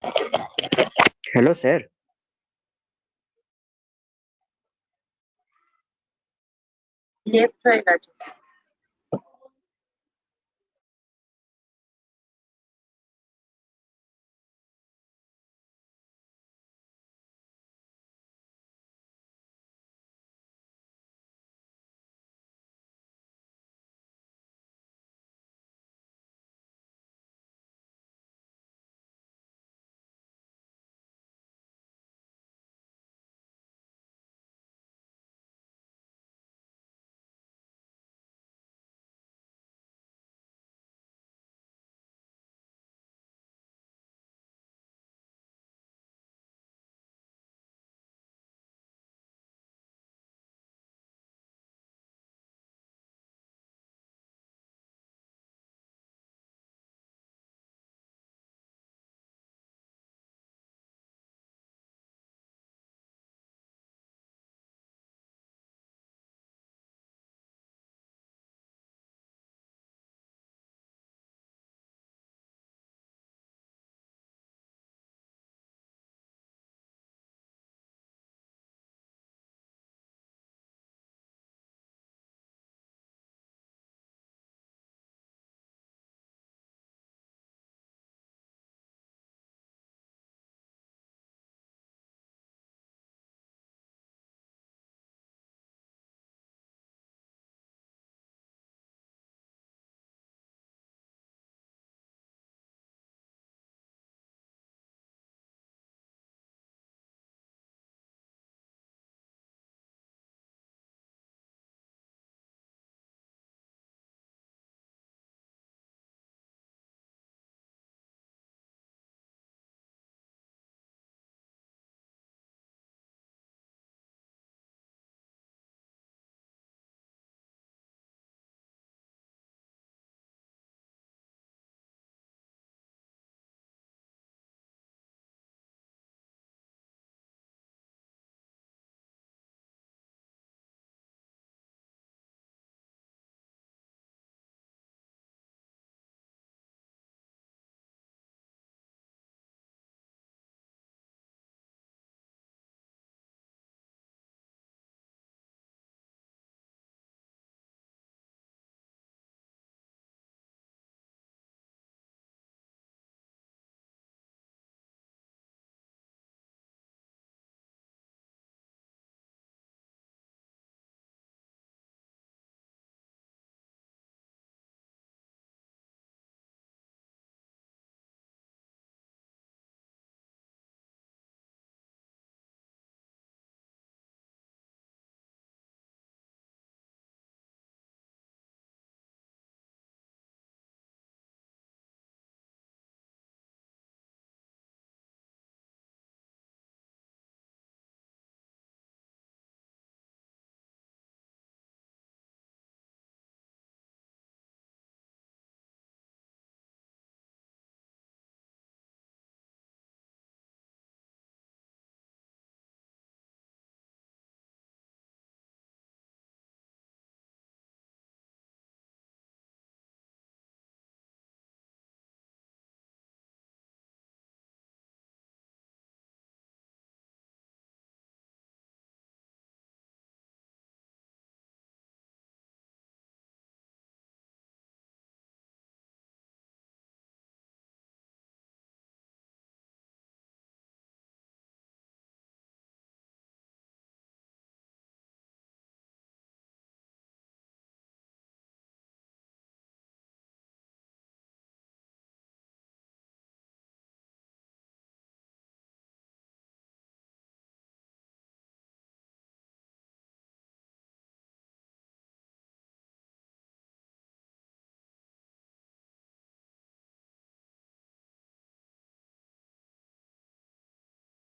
Hello, sir. লেফট হয়ে গেছে।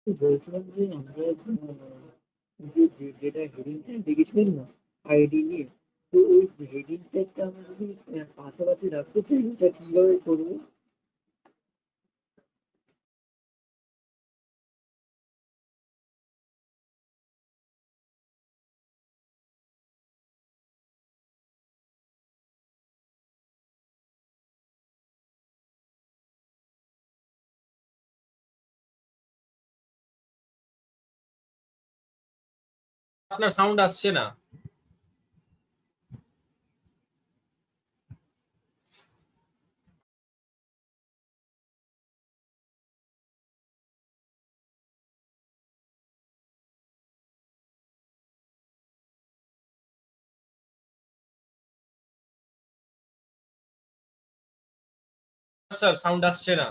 বলছিলাম যে আমরা যে যেটা হেডিং ট্যাগ দেখেছিলেন না আইডি নিয়ে, তো ওই হেডিং ট্যাগটা আমরা যদি পাশাপাশি রাখতে চাই ওটা কিভাবে করবো? আপনার সাউন্ড আসছে না। স্যার সাউন্ড আসছে না।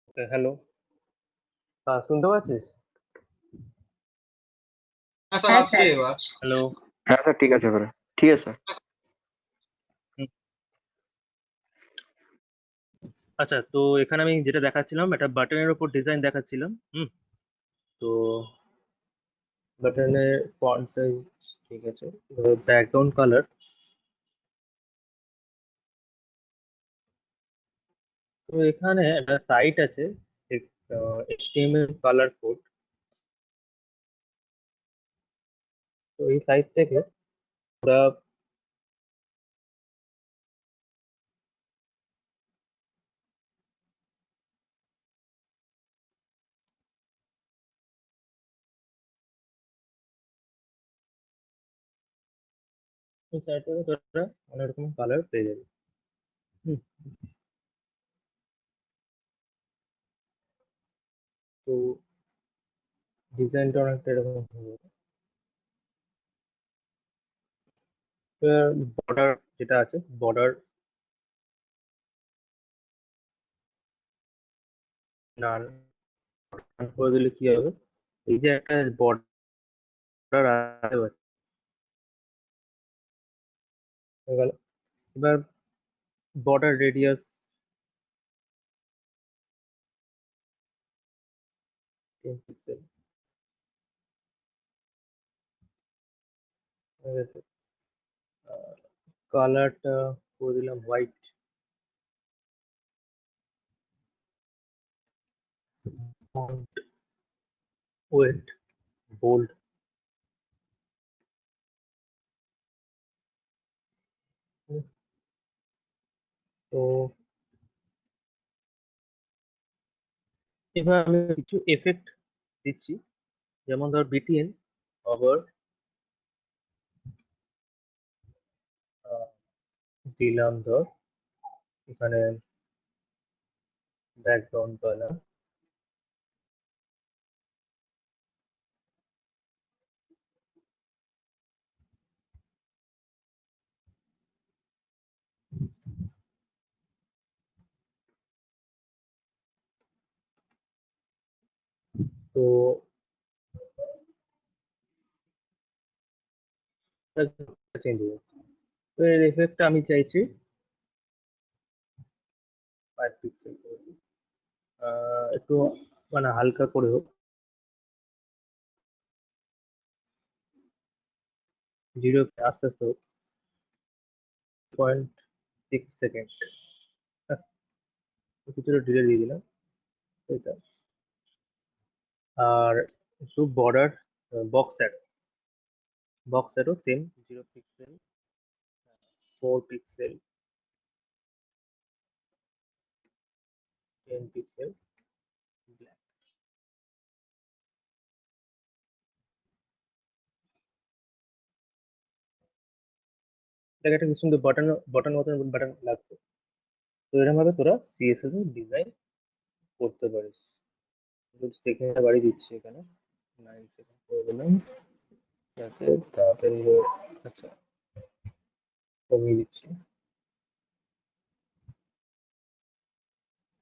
ওকে, হ্যালো। শুনতে পাচ্ছিস? হ্যাঁ স্যার হ্যাঁ আসছে স্যার। এবার। হ্যালো। হ্যাঁ স্যার, ঠিক আছে এবারে। ঠিক আছে স্যার। আচ্ছা, তো এখানে আমি যেটা দেখাচ্ছিলাম একটা বাটনের উপর ডিজাইন দেখাচ্ছিলাম। তো বাটনের ফন্ট সাইজ ঠিক আছে, ব্যাকগ্রাউন্ড কালার। তো এখানে একটা সাইট আছে HTML কালার কোড। তো এই সাইট থেকে আমরা এই চারটাতে তোরা অনেক রকম কালার পেয়ে যাবি। হুম, তো ডিজাইনটা অনেকটা এরকম হবে। বর্ডার যেটা আছে, বর্ডার নান করে দিলে কি হবে, এই যে একটা বর্ডার আছে হয়ে গেল। এবার বর্ডার রেডিয়াস 10 পিক্সেল হয়ে গেছে। কালারটা করে দিলাম হোয়াইট। Font wait bold. তো এবার আমি কিছু এফেক্ট দিচ্ছি, যেমন ধর বিটিএন আবার দিলাম ধর এখানে ব্যাকগ্রাউন্ড কালার। তো চেঞ্জ হয়ে যাচ্ছে। তো এর এফেক্টটা আমি চাইছি 5 পিক্সেল করে দিই। একটু মানে হালকা করে হোক, 0 আস্তে আস্তে হোক, 0.6 সেকেন্ড। কিছুটা ডিলে দিয়ে দিলাম এটা। আর একটু বর্ডার বক্স অ্যাডও same 0 pixel, 4 pixel, 10 pixel black. দেখ একটা কি সুন্দর বাটন বাটন মতন বাটন লাগছে। তো এরকম ভাবে তোরা সিএসএস এর ডিজাইন করতে পারিস। সেকেন্ড বাড়ি দিচ্ছি এখানে, 9 সেকেন্ড করে দিলাম যাতে তাড়াতাড়ি হোক। আচ্ছা, কমিয়ে দিচ্ছি।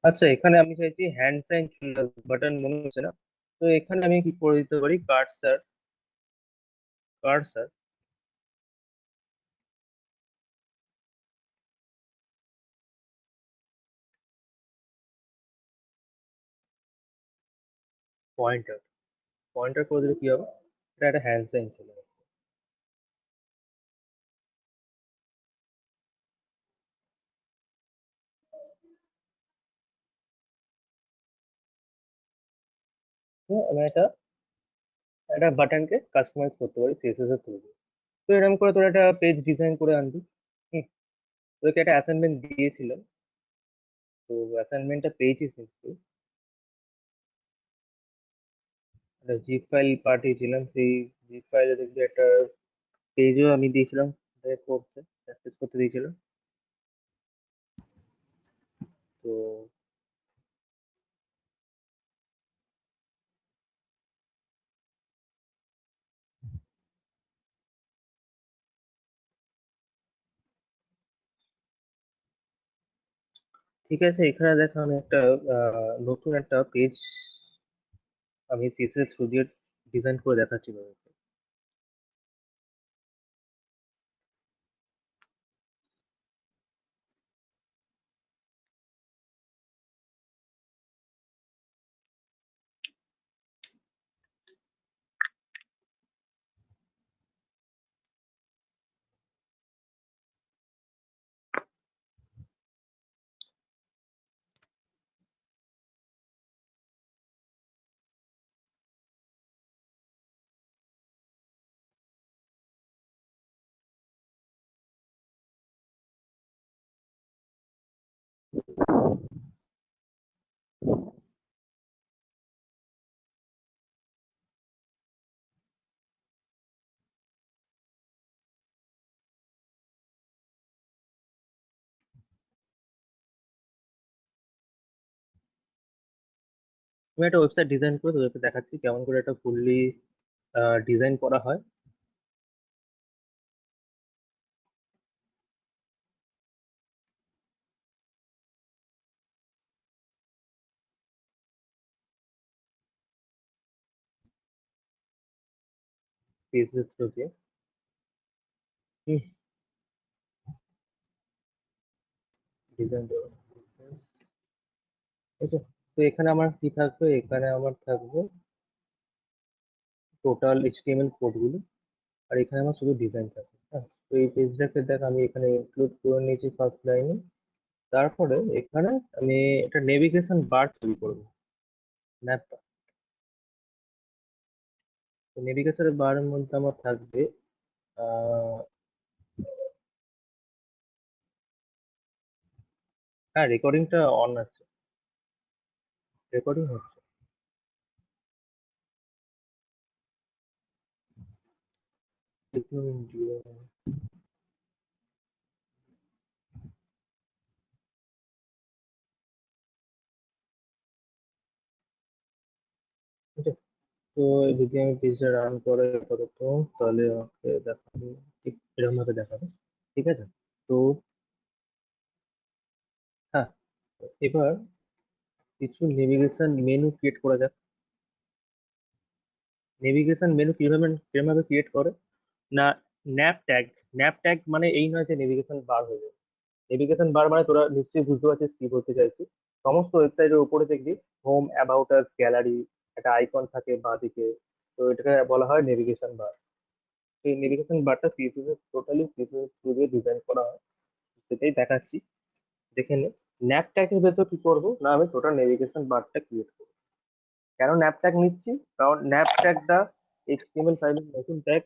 আচ্ছা, এখানে আমি চাইছি হ্যান্ড সাইন বাটন মনে হচ্ছে না। তো এখানে আমি কি করে দিতে পারি, কার্সার কার্সার পয়েন্টার পয়েন্টার করে দিলে কি হবে, এটা একটা হ্যান্ড সাইন চলে আসবে। তো আমি এটা একটা বাটনকে কাস্টমাইজ করতে পারি সিএসএস এর থ্রু। তো এরকম করে তোর একটা পেজ ডিজাইন করে আনবি। হুম, তোকে একটা অ্যাসাইনমেন্ট দিয়েছিলাম, তো অ্যাসাইনমেন্টটা পেয়েছিস নিশ্চয়ই। একটা জিপ ফাইল পাঠিয়েছিলাম, সেই জিপ ফাইলে দেখবি একটা পেজও আমি দিয়েছিলাম, করতে প্র্যাকটিস করতে দিয়েছিলাম। তো ঠিক আছে, এখানে দেখ আমি একটা নতুন একটা পেজ আমি সিএসএস থ্রু দিয়ে ডিজাইন করে দেখাচ্ছি তোদেরকে। আমি একটা ওয়েবসাইট ডিজাইন করে তোদেরকে দেখাচ্ছি কেমন করে এটা ফুললি ডিজাইন করা হয়। পেজের থ্রু দিয়ে ডিজাইন দেওয়া, ঠিক আছে। তো এখানে আমার কি থাকবে, এখানে আমার থাকবে টোটাল এইচটিএমএল কোডগুলো, আর এখানে আমার শুধু ডিজাইন থাকবে। হ্যাঁ, তো এই পেজটাকে দেখ আমি এখানে ইনক্লুড করে নিয়েছি ফার্স্ট লাইনে। তারপরে এখানে আমি একটা নেভিগেশন বার তৈরি করবো, ম্যাপ। তো নেভিগেশন বারের মধ্যে আমার থাকবে হ্যাঁ, রেকর্ডিংটা অন আছে, রেকর্ডিং হচ্ছে। ঠিক আছে। তো যদি আমি পেজটা রান করে আপাতত, তাহলে আমাকে দেখাবে, ঠিক এরকম ভাবে দেখাবে। ঠিক আছে। তো হ্যাঁ, এবার কিছু নেভিগেশন মেনু ক্রিয়েট করা যাক। নেভিগেশন মেনু কিভাবে কিভাবে ক্রিয়েট করে না, ন্যাপ ট্যাগ। ন্যাপ ট্যাগ মানে এই নয় যে নেভিগেশন বার হয়ে যাবে। নেভিগেশন বার মানে তোরা নিশ্চয়ই বুঝতে পারছিস কি বলতে চাইছি। সমস্ত ওয়েবসাইটের উপরে দেখবি হোম, অ্যাবাউট আস, গ্যালারি, একটা আইকন থাকে বাঁদিকে। তো এটাকে বলা হয় নেভিগেশন বার। এই নেভিগেশন বারটা সিএসএস এর টোটালি সিএসএস থ্রু দিয়ে ডিজাইন করা হয়, সেটাই দেখাচ্ছি। দেখে নে। ন্যাপ ট্যাগের ভেতর কি করবো না, আমি টোটাল নেভিগেশন বারটা ক্রিয়েট করবো। কেন ন্যাপ ট্যাগ নিচ্ছি, কারণ ন্যাপ ট্যাগটা এইচটিএমএল ফাইলের নতুন ট্যাগ।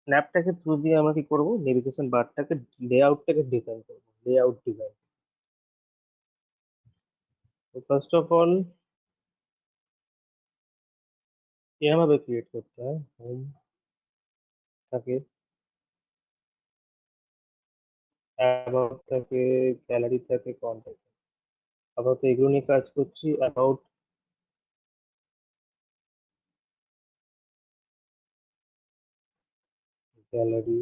ন্যাপ ট্যাগের থ্রু দিয়ে আমরা কি করবো, নেভিগেশন বারটাকে লেআউটটাকে ডিজাইন করবো, লেআউট ডিজাইন। তো ফার্স্ট অফ অল এভাবে ক্রিয়েট করতে হয়। হোম থাকে, অ্যাবাউট থাকে, গ্যালারি থাকে, কন্ট্যাক্ট। আপাতত এগুলো নিয়ে কাজ করছি। About, gallery,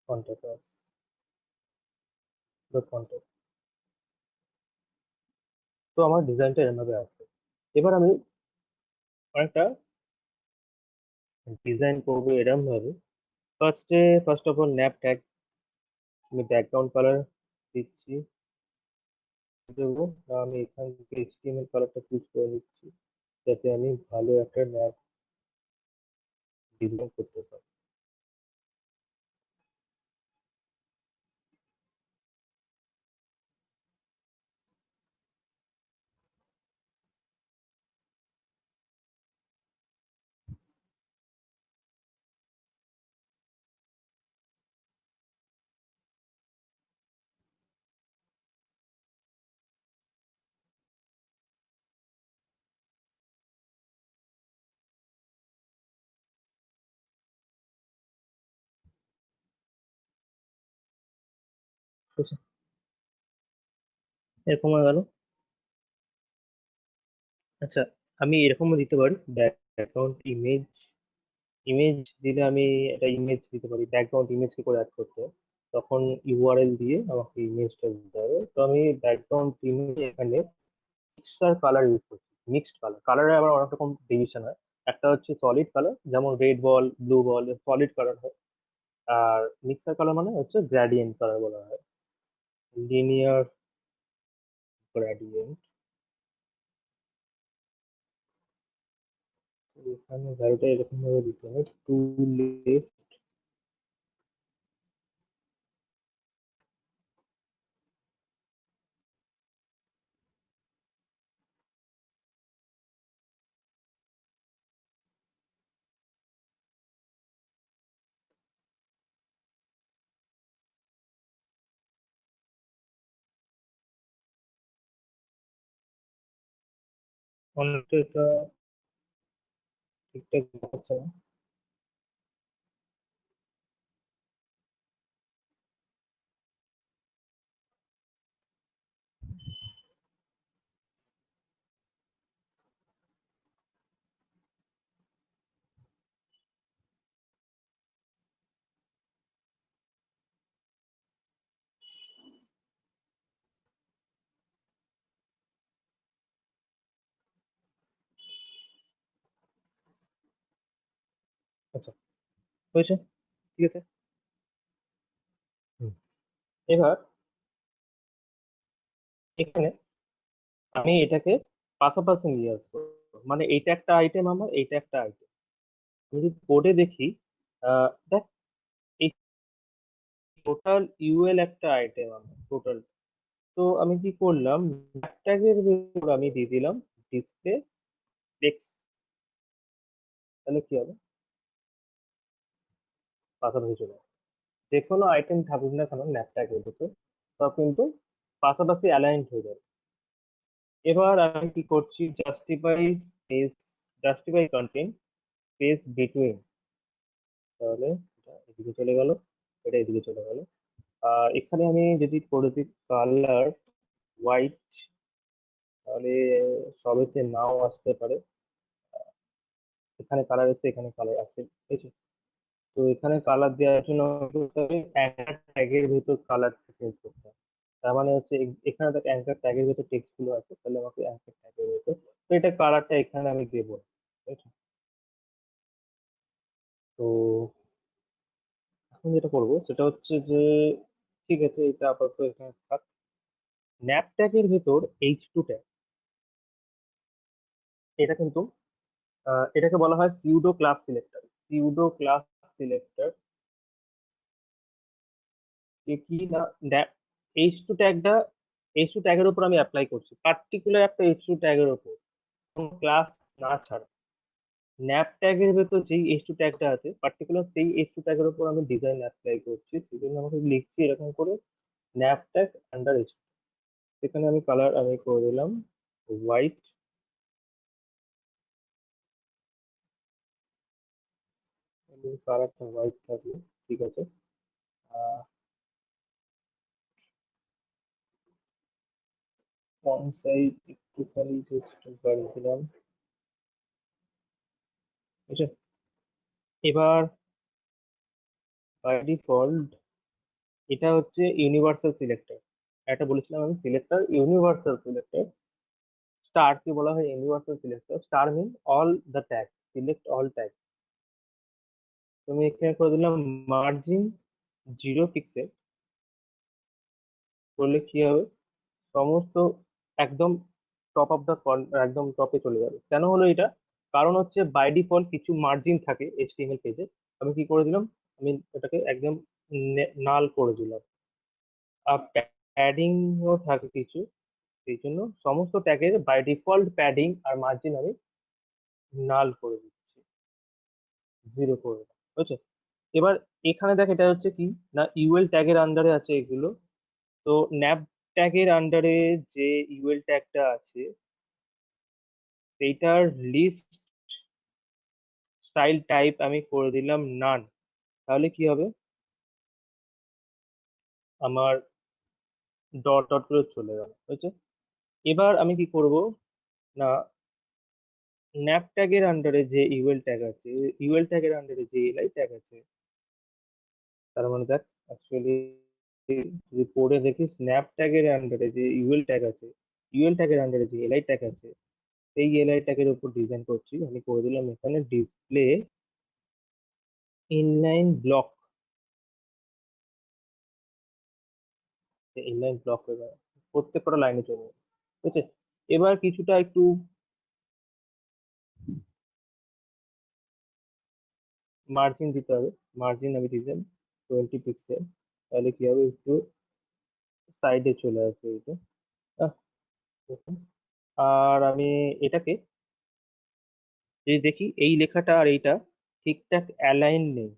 contact, contact. তো আমার ডিজাইনটা এভাবে আসবে। এবার আমি অনেকটা ডিজাইন করবো এরকম ভাবে। First of all nap tag, আমি ব্যাকগ্রাউন্ড কালার দিচ্ছি, দেবো। আমি এখান থেকে এইচটিএমএল কালারটা চুজ করে নিচ্ছি, যাতে আমি ভালো একটা ন্যাপ ডিজাইন করতে পারি। ঠিক আছে, এরকম হয়ে গেল। আচ্ছা, আমি এরকমও দিতে পারি ব্যাকগ্রাউন্ড ইমেজ। ইমেজ দিলে আমি একটা ইমেজ দিতে পারি, ব্যাকগ্রাউন্ড ইমেজ কি করে অ্যাড করতে হয়, তখন ইউআরএল দিয়ে আমাকে ইমেজটা দিতে হবে। তো আমি ব্যাকগ্রাউন্ড ইমেজ এখানে মিক্সচার কালার ইউজ করছি। মিক্সড কালার, কালারে আবার অনেক রকম ডিভিশন হয়। একটা হচ্ছে সলিড কালার, যেমন রেড বল, ব্লু বল, সলিড কালার হয়। আর মিক্সার কালার মানে হচ্ছে গ্রেডিয়েন্ট কালার বলা হয়, লিনিয়ার গ্রেডিয়েন্ট। এখানে ভ্যালুটা এরকম ভাবে দিতে হয়, টু লেফট, অনেকটা এটা ঠিকঠাক দেখাচ্ছে না। আচ্ছা, হয়েছে, ঠিক আছে। হুম। এবার এখানে আমি এটাকে পাশাপাশি নিয়ে আসবো, মানে এইটা একটা আইটেম, আমার এইটা একটা আইটেম। যদি কোডে দেখি, দেখ, এই টোটাল ইউএল একটা আইটেম আমার টোটাল। তো আমি কি করলাম, ট্যাগের ভেতর আমি দিয়ে দিলাম ডিসপ্লে টেক্সট। তাহলে কি হবে, পাশাপাশি চলে আসবে। যে কোনো আইটেম থাকুক না কেন ল্যাপ ট্যাগের ভেতর, সব কিন্তু পাশাপাশি অ্যালাইন্ড হয়ে যাবে। এবার আমি কি করছি, justify space, justify content space between. তাহলে এটা এদিকে চলে গেল, এটা এদিকে চলে গেল। আর এখানে আমি যদি করে দিই কালার হোয়াইট, তাহলে সবেতে নাও আসতে পারে। এখানে কালার এসছে, এখানে কালার আসছে, ঠিক আছে। তো এখানে কালার দেওয়ার জন্য অ্যাঙ্কার ট্যাগের ভিতর কালার চেঞ্জ করতে হবে। তার মানে হচ্ছে এখানে দেখ অ্যাঙ্কার ট্যাগের ভিতর টেক্সট গুলো আছে, তাহলে আমাকে অ্যাঙ্কার ট্যাগের ভিতর, তো এটা কালারটা এখানে আমি দেবো, ঠিক আছে। তো এখন যেটা করবো সেটা হচ্ছে যে, ঠিক আছে, এটা আপাতত এখানে থাক। ন্যাপ ট্যাগের ভিতর H2 ট্যাগ, এটা কিন্তু এটাকে বলা হয় pseudo class selector. Pseudo class selector কি না, H2 ট্যাগটা, H2 ট্যাগের উপর আমি অ্যাপ্লাই করছি, পার্টিকুলার একটা H2 ট্যাগের উপর, কোনো ক্লাস না ছাড়া। ন্যাপ ট্যাগের ভেতর যেই H2 ট্যাগটা আছে, পার্টিকুলার সেই H2 ট্যাগের উপর আমি ডিজাইন অ্যাপ্লাই করছি, সেই জন্য আমাকে লিখছি এরকম করে ন্যাপ ট্যাগ আন্ডার H2। এখানে আমি কালার আমি করে দিলাম হোয়াইট, কালারটা হোয়াইট থাকলো, ঠিক আছে। ফন্ট সাইজ একটুখানি জাস্ট বাড়িয়ে দিলাম, ঠিক আছে। এবার বাই ডিফল্ট এটা হচ্ছে ইউনিভার্সাল সিলেক্টর। এটা বলেছিলাম আমি সিলেক্টর, ইউনিভার্সাল সিলেক্টর। স্টার কে বলা হয় universal selector, star mean all the tag, select all tag. তুমি এখানে করে দিলাম মার্জিন 0 পিক্সেল, করলে কি হবে, সমস্ত একদম টপ অফ দ্য, একদম টপে চলে যাবে। কেন হলো এটা, কারণ হচ্ছে বাই ডিফল্ট কিছু মার্জিন থাকে এইচটিএমএল পেজে, আমি কি করে দিলাম, আমি এটাকে একদম নাল করে দিলাম। আর প্যাডিং ও থাকে কিছু, সেই জন্য সমস্ত ট্যাগের বাই ডিফল্ট প্যাডিং আর মার্জিন আমি নাল করে দিচ্ছি, 0 করে দিলাম, বুঝছো। এবার এখানে দেখ এটা হচ্ছে কি না, ইউএল ট্যাগের আন্ডারে আছে এগুলো। তো ন্যাপ ট্যাগের আন্ডারে যে ইউএল ট্যাগটা আছে, সেইটার লিস্ট স্টাইল টাইপ আমি করে দিলাম নান। তাহলে কি হবে, আমার ডট ডট করে চলে গেল, বুঝছো। এবার আমি কি করব না, ন্যাপ ট্যাগের আন্ডারে যে ইউএল ট্যাগ আছে, ইউএল ট্যাগের আন্ডারে যে এলআই ট্যাগ আছে, তার মানে দেখ অ্যাকচুয়ালি যদি পড়ে দেখি স্ন্যাপ ট্যাগের আন্ডারে যে ইউএল ট্যাগ আছে, ইউএল ট্যাগের আন্ডারে যে এলআই ট্যাগ আছে, সেই এলআই ট্যাগের উপর ডিজাইন করছি। আমি করে দিলাম এখানে display inline block, inline block হয়ে যাবে, প্রত্যেকটা লাইনে চলবে, ঠিক আছে। এবার কিছুটা একটু মার্জিন দিতে হবে, মার্জিন আমি দিলাম 20 পিক্সেল। তাহলে কি হবে, একটু সাইডে চলে আসবে এটা। আহ, দেখুন। আর আমি এটাকে যদি দেখি, এই লেখাটা আর এইটা ঠিকঠাক অ্যালাইন নেই,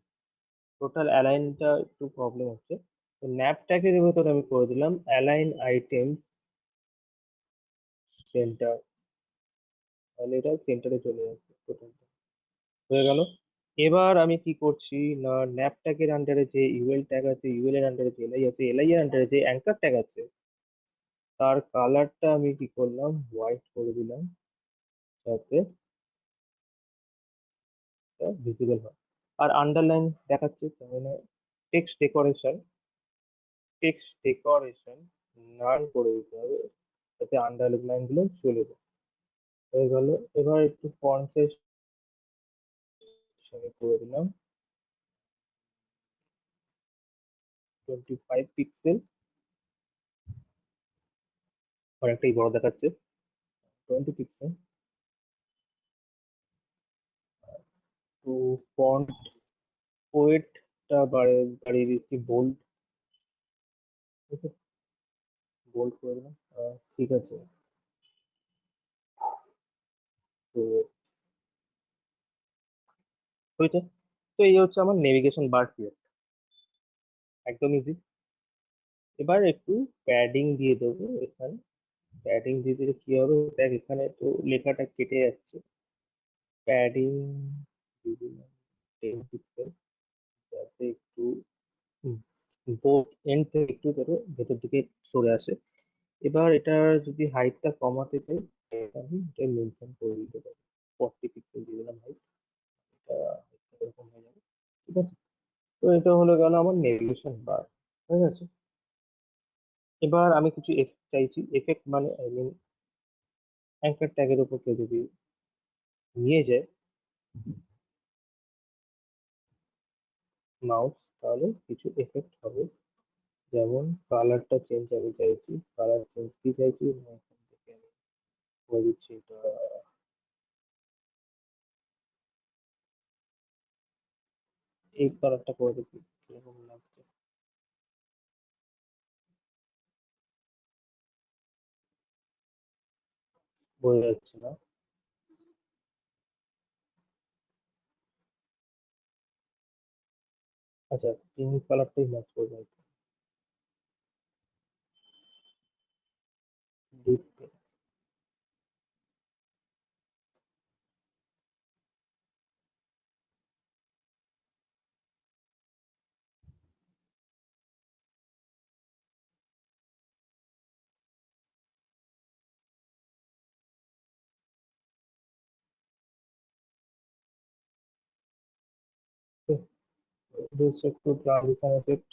টোটাল অ্যালাইনটা একটু প্রবলেম হচ্ছে। তো ন্যাপ ট্যাগের ভেতর আমি করে দিলাম অ্যালাইন আইটেম সেন্টার, তাহলে এটা সেন্টারে চলে যাচ্ছে টোটালটা, হয়ে গেল। এবার আমি কি করছি না, ন্যাপ ট্যাগের আন্ডারে যে ইউএল ট্যাগ আছে, ইউএল এর আন্ডারে যে এলআই আছে, এলআই এর আন্ডারে যে অ্যাঙ্কার ট্যাগ আছে, তার কালারটা আমি কি করলাম হোয়াইট করে দিলাম, যাতে ভিজিবল হয়। আর আন্ডারলাইন দেখাচ্ছে, তার মানে টেক্সট ডেকোরেশন, টেক্সট ডেকোরেশন নান করে দিতে হবে, যাতে আন্ডারলাইন গুলো চলে যায়, হয়ে গেল। এবার একটু ফন্ট সাইজ আমি করে দিলাম 25 পিক্সেল, অনেকটাই বড় দেখাচ্ছে। 20 পিক্সেল। তো ফন্ট ওয়েটটা বাড়িয়ে দিচ্ছি, বোল্ড। ঠিক আছে, বোল্ড করে দিলাম। ঠিক আছে। তো হয়েছে। তো এই হচ্ছে আমার নেভিগেশন বার ক্রিয়েট, একদম ইজি। এবার একটু প্যাডিং দিয়ে দেবো এখানে। প্যাডিং দিয়ে দিলে কি হবে, দেখ এখানে তো লেখাটা কেটে যাচ্ছে। প্যাডিং দিয়ে দিলাম 10 পিক্সেল, যাতে একটু বোথ এন্ড থেকে একটু ধরো ভেতর দিকে সরে আসে। এবার এটা যদি হাইটটা কমাতে চাই, আমি এটা মেনশন করে দিতে পারি, 40 পিক্সেল দিয়ে দিলাম হাইট। এটা এরকম হয়ে যাবে। ঠিক আছে। তো এটা হলো গেল আমার নেভিগেশন বার। ঠিক আছে। এবার আমি কিছু এফেক্ট চাইছি। এফেক্ট মানে আই মিন অ্যাঙ্কার ট্যাগের উপর কেউ যদি নিয়ে যায় মাউস, তাহলে কিছু এফেক্ট হবে। যেমন কালারটা চেঞ্জ আমি চাইছি, কালার চেঞ্জ কি চাইছি, না এখান থেকে আমি করে দিচ্ছি এটা এই কালারটা করে দিচ্ছি, কিরকম লাগছে বোঝা যাচ্ছে না। আচ্ছা, পিঙ্ক কালারটাই ম্যাচ করবে। ডিপ, বেশ একটু ট্রানজিশন এফেক্ট।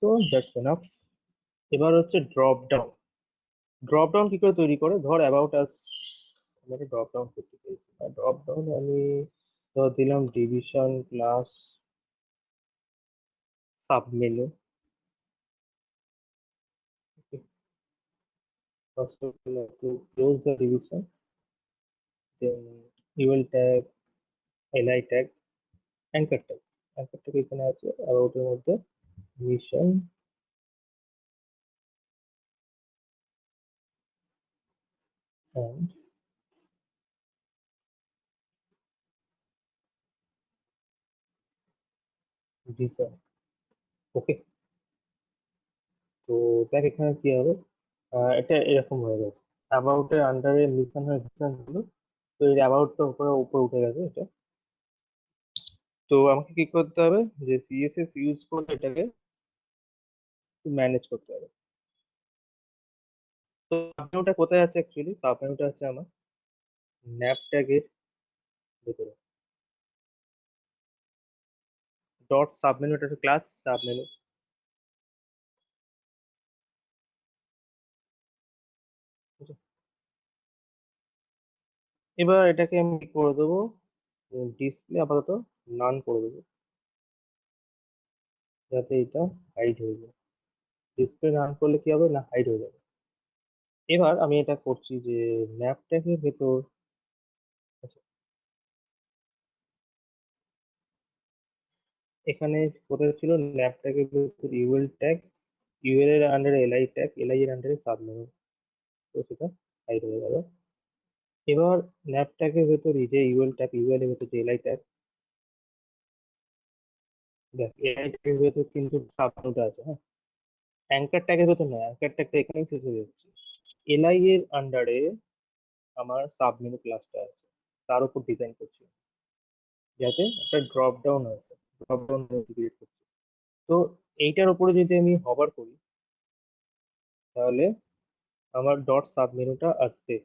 তো দ্যাটস এনাফ। এবার হচ্ছে ড্রপ ডাউন। ড্রপ ডাউন কি করে তৈরি করে, ধর অ্যাবাউট আস আমি একটা ড্রপ ডাউন করতে চাইছি। ড্রপ ডাউন আমি ধর দিলাম division class sub menu. First of all, I have to close the division, then UL tag, li tag, anchor tag. Anchor tag এখানে আছে about এর মধ্যে mission and visa। ওকে। তো দেখ এখানে কি হবে, এটা এরকম হয়ে গেছে। অ্যাবাউট এর আন্ডারে মিশন হয়ে ভিশন হলো। তো এই অ্যাবাউটটা উপরে উপরে উঠে গেছে এটা। তো আমাকে কি করতে হবে, যে সিএসএস ইউজ করে এটাকে ম্যানেজ করতে হবে। তো সাবমেনুটা কোথায় আছে, অ্যাকচুয়ালি সাবমেনুটা আছে আমার ন্যাপ ট্যাগের ভেতরে। ডট সাবমেনু, এটা একটা ক্লাস সাবমেনু। এবার এটাকে আমি কি করে দেবো, ডিসপ্লে আপাতত নান করে দেবো, যাতে এটা হাইড হয়ে যায়। ডিসপ্লে নান করলে কি হবে, না হাইড হয়ে যাবে। এবার আমি এটা করছি যে ম্যাপ ট্যাগের ভেতর, আচ্ছা, এখানে কোথায় ছিল ম্যাপ ট্যাগের ভেতর ইউএল ট্যাগ, ইউএল এর আন্ডারে এলআই ট্যাগ, এলআই এর আন্ডারে সাবমেনু। তো সেটা হাইড হয়ে যাবে। এবার ম্যাপ ট্যাগের ভেতর এই যে ইউএল ট্যাগ, ইউএল এর ভেতর যে এলআই ট্যাগ, দেখ এলআই ট্যাগের ভেতর কিন্তু সাবমেনুটা আছে। হ্যাঁ, অ্যাঙ্কার ট্যাগের ভেতর নয়, অ্যাঙ্কার ট্যাগটা এখানেই শেষ হয়ে যাচ্ছে। এলআই এর আন্ডারে আমার সাবমেনু ক্লাসটা আছে, তার উপর ডিজাইন করছি, যাতে একটা ড্রপ ডাউন আছে, ড্রপ ডাউন ক্রিয়েট করছি। তো এইটার উপরে যদি আমি হভার করি, তাহলে আমার ডট সাবমেনুটা আসবে।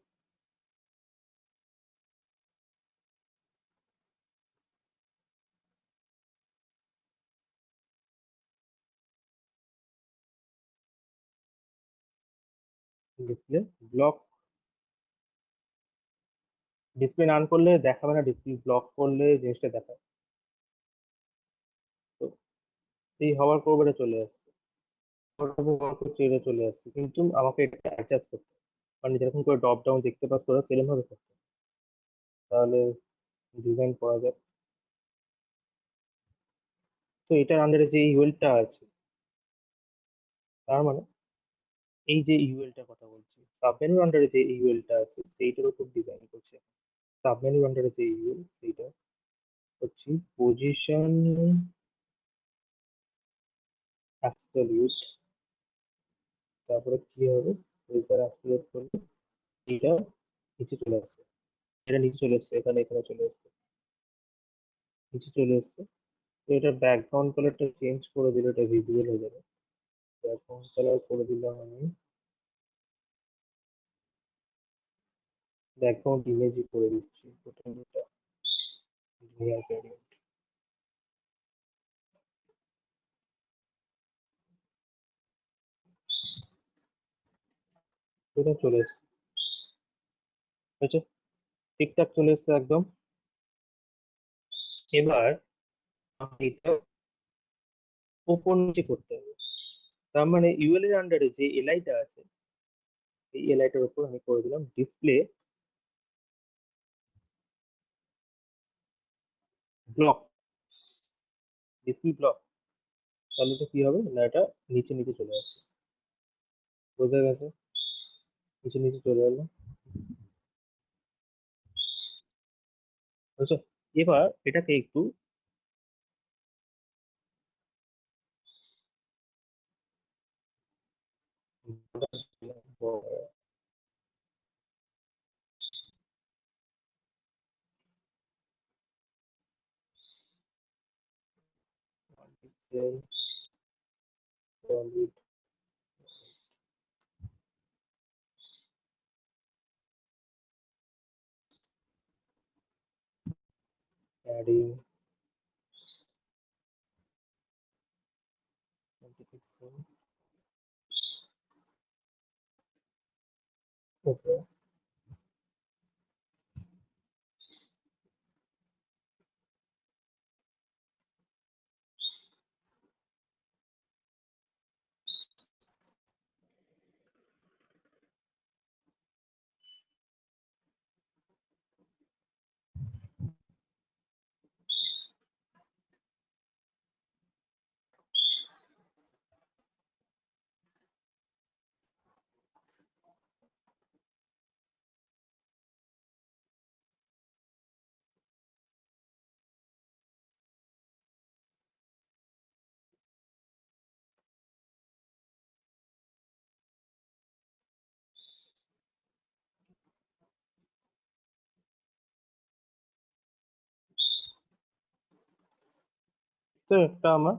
ডিসপ্লে ব্লক, ডিসপ্লে অন করলে দেখাবে না, ডিসপ্লে ব্লক করলে জিনিসটা দেখায়। তো এই হওয়ার পর এটা চলে আসছে, হওয়ার পর এটা চলে আসছে, কিন্তু আমাকে এটা অ্যাডজাস্ট করতে হবে। মানে যেরকম করে ড্রপ ডাউন দেখতে পাচ্ছ ওরা সেরকম ভাবে করতে হবে। তাহলে ডিজাইন করা যায়। তো এটার আন্ডারে যে ইউএলটা আছে, তার মানে এই যে ইউএলটার কথা বলছি, সাবমেনুর আন্ডারে যে ইউএলটা আছে সেইটার উপর ডিজাইন করছে। সাবমেনুর আন্ডারে যে ইউএল সেইটা হচ্ছে পজিশন অ্যাবসলিউট, তারপরে কি হবে, রেজার অ্যাবসলিউট করলে এটা নিচে চলে আসছে, এটা নিচে চলে আসছে, এখানে এখানে চলে আসছে, নিচে চলে আসছে। তো এটা ব্যাকগ্রাউন্ড কালারটা চেঞ্জ করে দিলে এটা ভিজিবল হয়ে যাবে। ব্যাকগ্রাউন্ড কালার করে দিলাম আমি ব্যাকগ্রাউন্ড ইমেজই করে দিচ্ছি প্রথমটা, লেয়ার ভ্যারিয়েন্ট, এটা চলে এসছে, ঠিক আছে, ঠিকঠাক চলে এসছে একদম। এবার আমি এটা ওপর নিচে করতে হবে। তার মানে ইউএল এর আন্ডারে যে এলআইটা আছে এই এলআইটার উপর আমি করে দিলাম ডিসপ্লে ব্লক, ডিসপ্লে ব্লক। তাহলে তো কি হবে না, এটা নিচে নিচে চলে আসবে, বোঝা গেছে, নিচে নিচে চলে এলো, বুঝছো। এবার এটাকে একটু adding okay, তো একটা আমার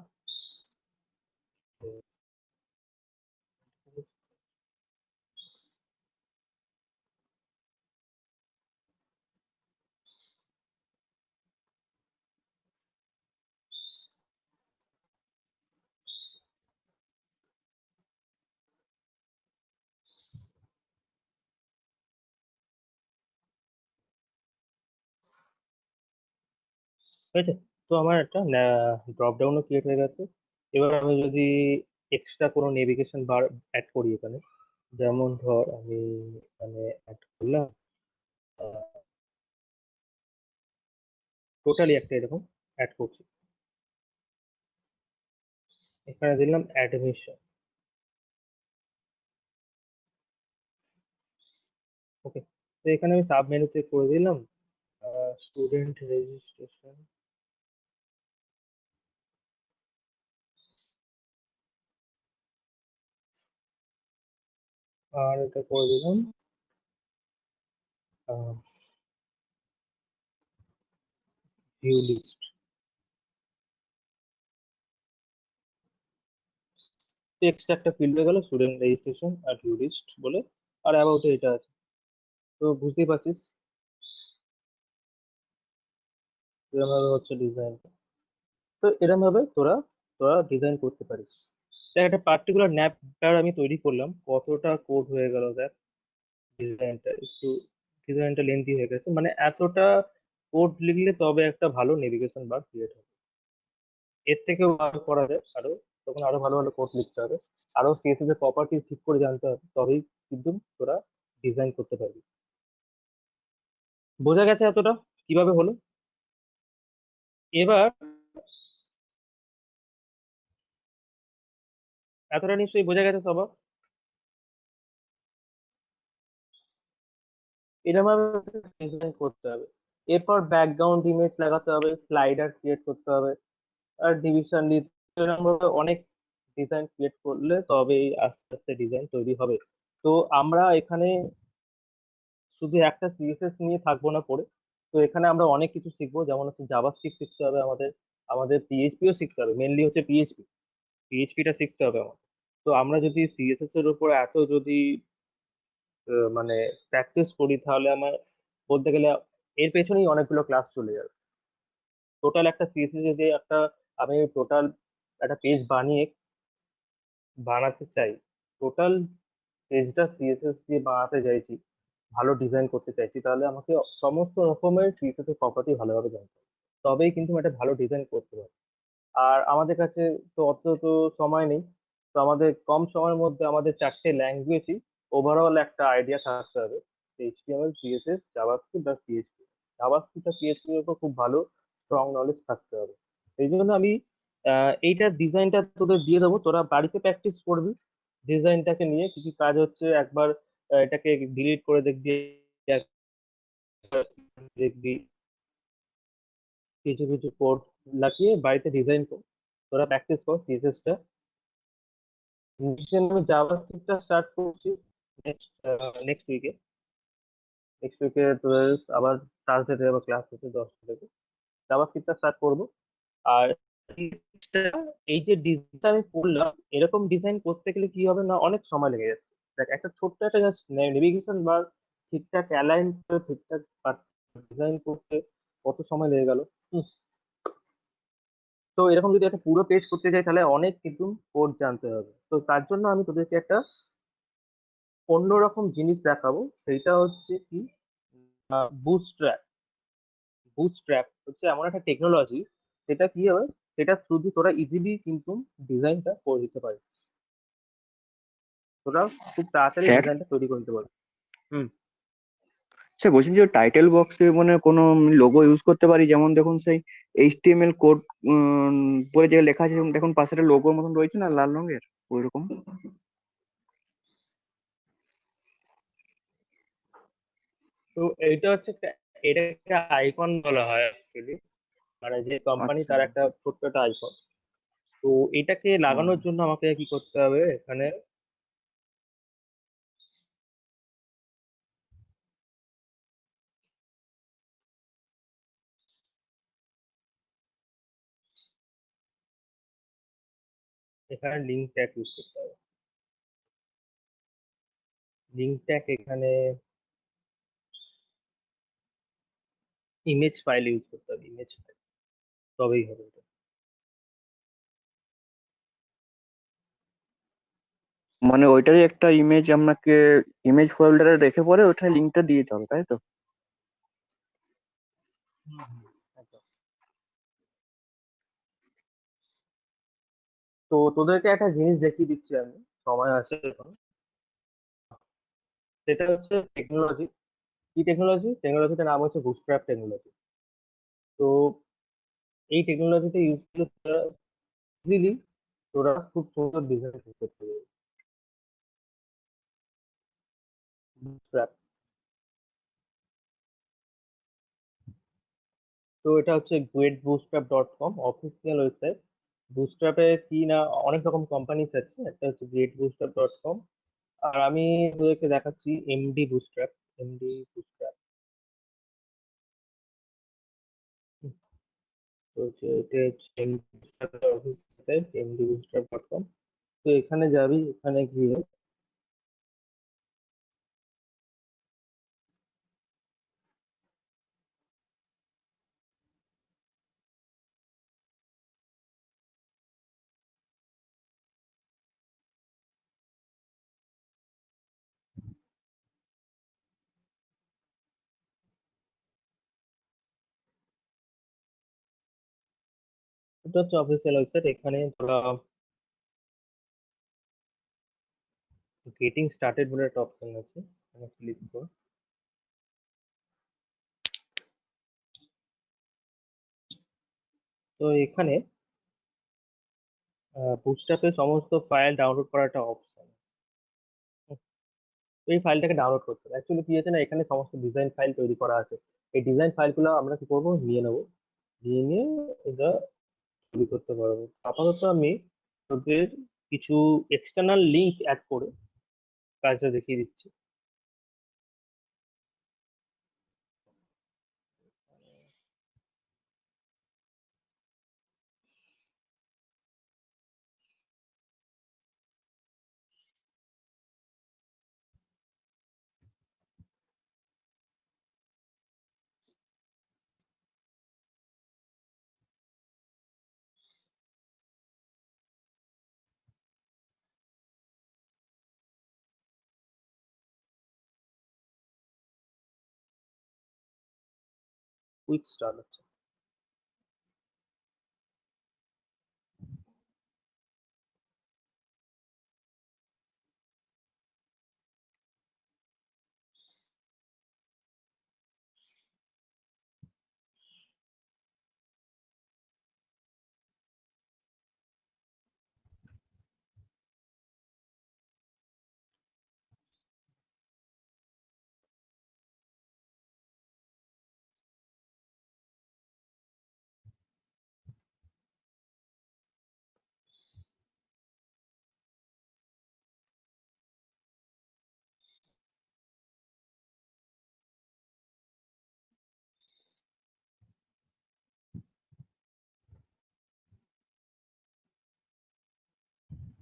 হয়েছে। তো আমার একটা ড্রপ ডাউনও ক্রিয়েট হয়ে গেছে। এবার আমি যদি এক্সট্রা কোনো নেভিগেশন বার অ্যাড করি এখানে, যেমন ধর আমি এখানে অ্যাড করলাম টোটালি একটা এরকম অ্যাড করছি, এখানে দিলাম অ্যাডমিশন, ওকে। তো এখানে আমি সাব মেনুতে করে দিলাম স্টুডেন্ট রেজিস্ট্রেশন, আর এটা করে দিলাম ভিউ লিস্ট। এক্সট্রা একটা ফিল্ড হয়ে গেল স্টুডেন্ট রেজিস্ট্রেশন আর ভিউ লিস্ট বলে, আর অ্যাবাউটে এটা আছে। তো বুঝতেই পারছিস এরকম ভাবে হচ্ছে ডিজাইন। তো এরকম ভাবে তোরা তোরা ডিজাইন করতে পারিস। দেখ একটা পার্টিকুলার ন্যাপটার আমি তৈরি করলাম, কতটা কোড হয়ে গেল দেখ। ডিজাইনটা লেন্থি হয়ে গেছে, মানে এতটা কোড লিখলে তবে একটা ভালো নেভিগেশন বার ক্রিয়েট হবে। এর থেকেও ভালো করা যায় আরো, তখন আরো ভালো ভালো কোড লিখতে হবে, আরো সিএসএস এর প্রপার্টি ঠিক করে জানতে হবে, তবেই কিন্তু তোরা ডিজাইন করতে পারবি। বোঝা গেছে এতটা কিভাবে হলো? এবার এতটা নিশ্চয়ই বোঝা গেছে সবার। এরকম ভাবে ডিজাইন করতে হবে। এরপর ব্যাকগ্রাউন্ড ইমেজ লাগাতে হবে, স্লাইডার ক্রিয়েট করতে হবে, আর ডিভিশন এরকম ভাবে অনেক ডিজাইন ক্রিয়েট করলে তবেই আস্তে আস্তে ডিজাইন তৈরি হবে। তো আমরা এখানে শুধু একটা সিএসএস নিয়ে থাকবো না পড়ে, তো এখানে আমরা অনেক কিছু শিখবো, যেমন হচ্ছে জাভাস্ক্রিপ্ট শিখতে হবে আমাদের, আমাদের পিএইচপিও শিখতে হবে, মেনলি হচ্ছে পিএইচপিটা শিখতে হবে আমাদের। তো আমরা যদি সিএসএস এর উপর এত যদি মানে প্র্যাকটিস করি, তাহলে আমার বলতে গেলে এর পেছনেই অনেকগুলো ক্লাস চলে যাবে। টোটাল একটা সিএসএস যদি আমি টোটাল একটা পেজ বানাতে চাই, টোটাল পেজটা সিএসএস দিয়ে বানাতে চাইছি, ভালো ডিজাইন করতে চাইছি, তাহলে আমাকে সমস্ত রকমের সিএসএস এর প্রপার্টি ভালোভাবে জানতে হবে, তবেই কিন্তু আমি একটা ভালো ডিজাইন করতে পারবো। আর আমাদের কাছে তো অত তো সময় নেই, তো আমাদের কম সময়ের মধ্যে আমাদের 4টে ল্যাঙ্গুয়েজই ওভারঅল একটা আইডিয়া থাকতে হবে, এইচটিএমএল, সিএসএস, জাভাস্ক্রিপ্ট আর পিএইচপি। জাভাস্ক্রিপ্ট আর পিএইচপি এর উপর খুব ভালো স্ট্রং নলেজ থাকতে হবে। এই জন্য আমি এইটার ডিজাইনটা তোদের দিয়ে দেবো, তোরা বাড়িতে প্র্যাকটিস করবি ডিজাইনটাকে নিয়ে, কি কি কাজ হচ্ছে একবার এটাকে ডিলিট করে দেখবি, দেখবি কিছু কিছু কোড লাগিয়ে বাড়িতে ডিজাইন কর, তোরা প্র্যাকটিস কর সিএসএস টা। আমি জাভাস্ক্রিপ্টটা স্টার্ট করছি নেক্সট নেক্সট উইকে। তোদের আবার থার্সডে থেকে আবার ক্লাস হচ্ছে 10টা থেকে, জাভাস্ক্রিপ্টটা স্টার্ট করবো। আর এই যে ডিজাইনটা আমি করলাম, এরকম ডিজাইন করতে গেলে কি হবে না, অনেক সময় লেগে যাচ্ছে। দেখ একটা ছোট্ট একটা জাস্ট নেভিগেশন বা ঠিকঠাক অ্যালাইন করে ঠিকঠাক ডিজাইন করতে কত সময় লেগে গেল। তো এরকম যদি একটা পুরো পেজ করতে যাই, তাহলে অনেক কিন্তু কোড জানতে হবে। তো তার জন্য আমি তোদেরকে একটা অন্যরকম জিনিস দেখাবো, সেটা হচ্ছে কি বুটস্ট্র্যাপ। বুটস্ট্র্যাপ হচ্ছে এমন একটা টেকনোলজি, সেটা কি হবে, সেটা শুধু তোরা ইজিলি কিন্তু ডিজাইনটা করে দিতে পারিস, তোরা খুব তাড়াতাড়ি স্যার, ডিজাইনটা তৈরি করে দিতে পারবি। হুম। স্যার বলছেন যে টাইটেল বক্সে মানে কোনো লোগো ইউজ করতে পারি, যেমন দেখুন সেই এইচটিএমএল কোড পরে যে লেখা আছে, যেমন দেখুন পাশে একটা লোগোর মতন রয়েছে না লাল রঙের, ওইরকম। তো এইটা হচ্ছে এটাকে আইকন বলা হয় অ্যাকচুয়ালি, মানে যে কোম্পানি আচ্ছা। তার একটা ছোট্ট একটা আইকন। তো এটাকে হুম। লাগানোর জন্য আমাকে কি করতে হবে, এখানে এখানে লিঙ্ক ট্যাগ ইউজ করতে হবে। লিঙ্ক ট্যাগ এখানে ইমেজ ফাইল ইউজ করতে হবে, ইমেজ ফাইল, তবেই হবে এটা। মানে ওইটারই একটা ইমেজ আপনাকে ইমেজ ফোল্ডারে রেখে পরে ওইখানে লিঙ্কটা দিয়ে দিতে হবে, তাই তো? হুম, হুম, একদম। তো তোদেরকে একটা জিনিস দেখিয়ে দিচ্ছি আমি, সময় আছে এখন। সেটা হচ্ছে টেকনোলজি। কি টেকনোলজি? টেকনোলজিটার নাম হচ্ছে বুটস্ট্র্যাপ টেকনোলজি। তো এই টেকনোলজিটা ইউজ করে ইজিলি তোরা খুব সুন্দর ডিজাইন করতে পারবি। বুটস্ট্র্যাপ, তো এটা হচ্ছে getbootstrap.com অফিসিয়াল ওয়েবসাইট। বুটস্ট্র্যাপে কি না অনেক রকম কোম্পানিস আছে, একটা হচ্ছে getbootstrap.com, আর আমি তোদেরকে দেখাচ্ছি এমডি বুটস্ট্র্যাপ। এমডি বুটস্ট্র্যাপ, তো এটা হচ্ছে এমডি বুটস্ট্র্যাপের অফিসিয়াল mdbootstrap.com। তো এখানে যাবি, এখানে গিয়ে এটা হচ্ছে অফিসিয়াল ওয়েবসাইট। এখানে তোরা গেটিং স্টার্টেড বলে একটা অপশন আছে, এখানে ক্লিক কর। তো এখানে বুটস্ট্র্যাপে সমস্ত ফাইল ডাউনলোড করার একটা অপশন। এই ফাইলটাকে ডাউনলোড করতে হবে। অ্যাকচুয়ালি কি আছে না, এখানে সমস্ত ডিজাইন ফাইল তৈরি করা আছে। এই ডিজাইন ফাইলগুলো আমরা কি করবো, নিয়ে নেবো, নিয়ে এটা তৈরি করতে পারবো। আপাতত আমি তোদের কিছু এক্সটার্নাল লিঙ্ক অ্যাড করে কাজটা দেখিয়ে দিচ্ছি। কুইক স্টার্ট হচ্ছে।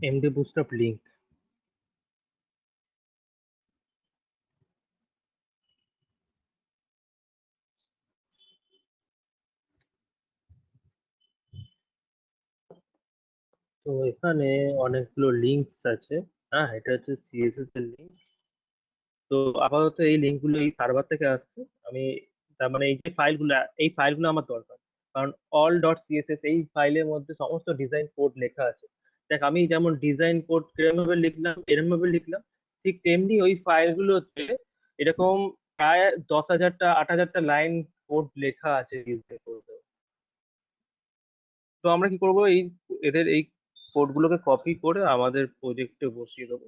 MD bootstrap link. তো এখানে অনেকগুলো লিঙ্কস আছে। হ্যাঁ, এটা হচ্ছে সিএসএস এর লিঙ্ক। তো আপাতত এই লিঙ্কগুলো এই সার্ভার থেকে আসছে। আমি তার মানে এই ফাইলগুলো আমার দরকার, কারণ অল ডট সিএসএস এই ফাইলের মধ্যে সমস্ত ডিজাইন কোড লেখা আছে। দেখ, আমি যেমন ডিজাইন কোড এরম ভাবে লিখলাম, ঠিক তেমনি ওই ফাইলগুলোতে এরকম প্রায় 10,000টা 8,000টা লাইন কোড লেখা আছে ডিজাইন কোড। তো আমরা কি করবো, এদের এই কোডগুলোকে কপি করে আমাদের প্রজেক্টে বসিয়ে দেবো।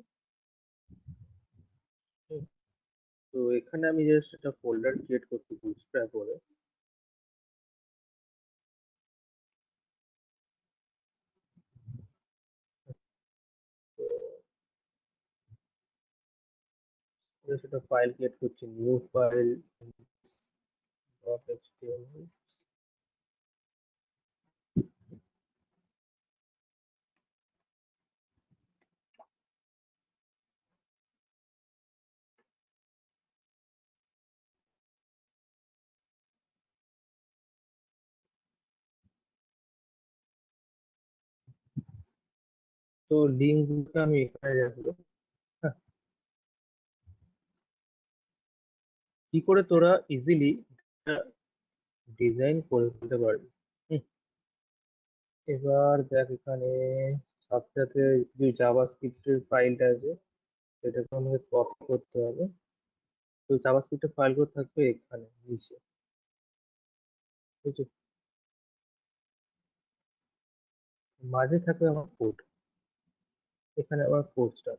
হুম, তো এখানে আমি জাস্ট একটা ফোল্ডার ক্রিয়েট করছি বুটস্ট্র্যাপ করে। তো জাস্ট একটা ফাইল ক্রিয়েট করছি, নিউ ফাইল ডট এইচটিএমএল। তো লিঙ্কটা আমি এখানে রাখবো। হ্যাঁ, কি করে তোরা ইজিলি ডিজাইন করে ফেলতে পারবি। হুম, এবার দেখ, এখানে সাথে সাথে যে জাভাস্ক্রিপ্টের ফাইলটা আছে সেটাকে আমাকে কপি করতে হবে। তো জাভাস্ক্রিপ্টের ফাইলগুলো থাকবে এখানে নিচে, বুঝলি? মাঝে থাকবে আমার কোড, এখানে আবার কোডটা।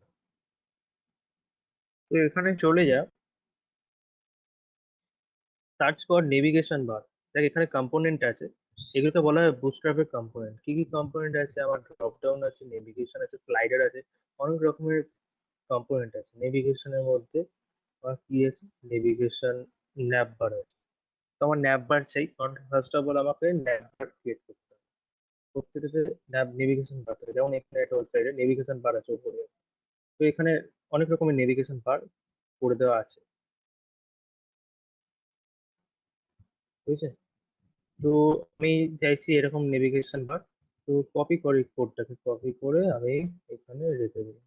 তো এখানে চলে যা, সার্চ কর নেভিগেশন বার। দেখ, এখানে কম্পোনেন্ট আছে, এগুলোকে বলা হয় বুটস্ট্র্যাপের কম্পোনেন্ট। কি কি কম্পোনেন্ট আছে? আমার ড্রপ ডাউন আছে, নেভিগেশন আছে, স্লাইডার আছে, অনেক রকমের কম্পোনেন্ট আছে। নেভিগেশনের মধ্যে আমার কি আছে, নেভিগেশন ন্যাপ বার আছে। তো আমার ন্যাপ বার চাই, কারণ ফার্স্ট অফ অল আমাকে ন্যাপ বার ক্রিয়েট করতে হবে। প্রত্যেকটা ন্যাপ নেভিগেশন বার থাকে, যেমন এখানে একটা ওয়েবসাইটে নেভিগেশন বার আছে উপরে। তো এখানে অনেক রকমের নেভিগেশন বার করে দেওয়া আছে, বুঝছে? তো আমি চাইছি এরকম নেভিগেশন বার। তো কপি করে কোডটাকে কপি করে আমি এখানে রেখে দিই।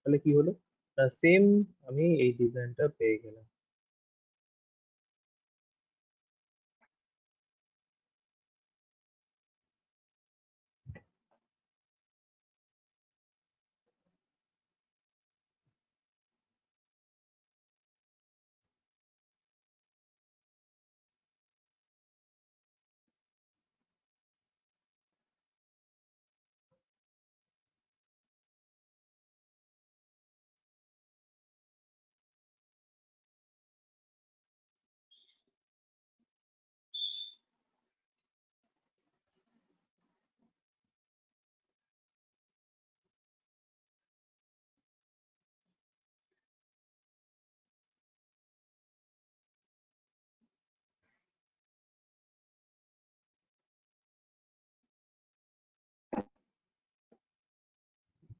তাহলে কি হলো, সেম আমি এই ডিজাইনটা পেয়ে গেলাম।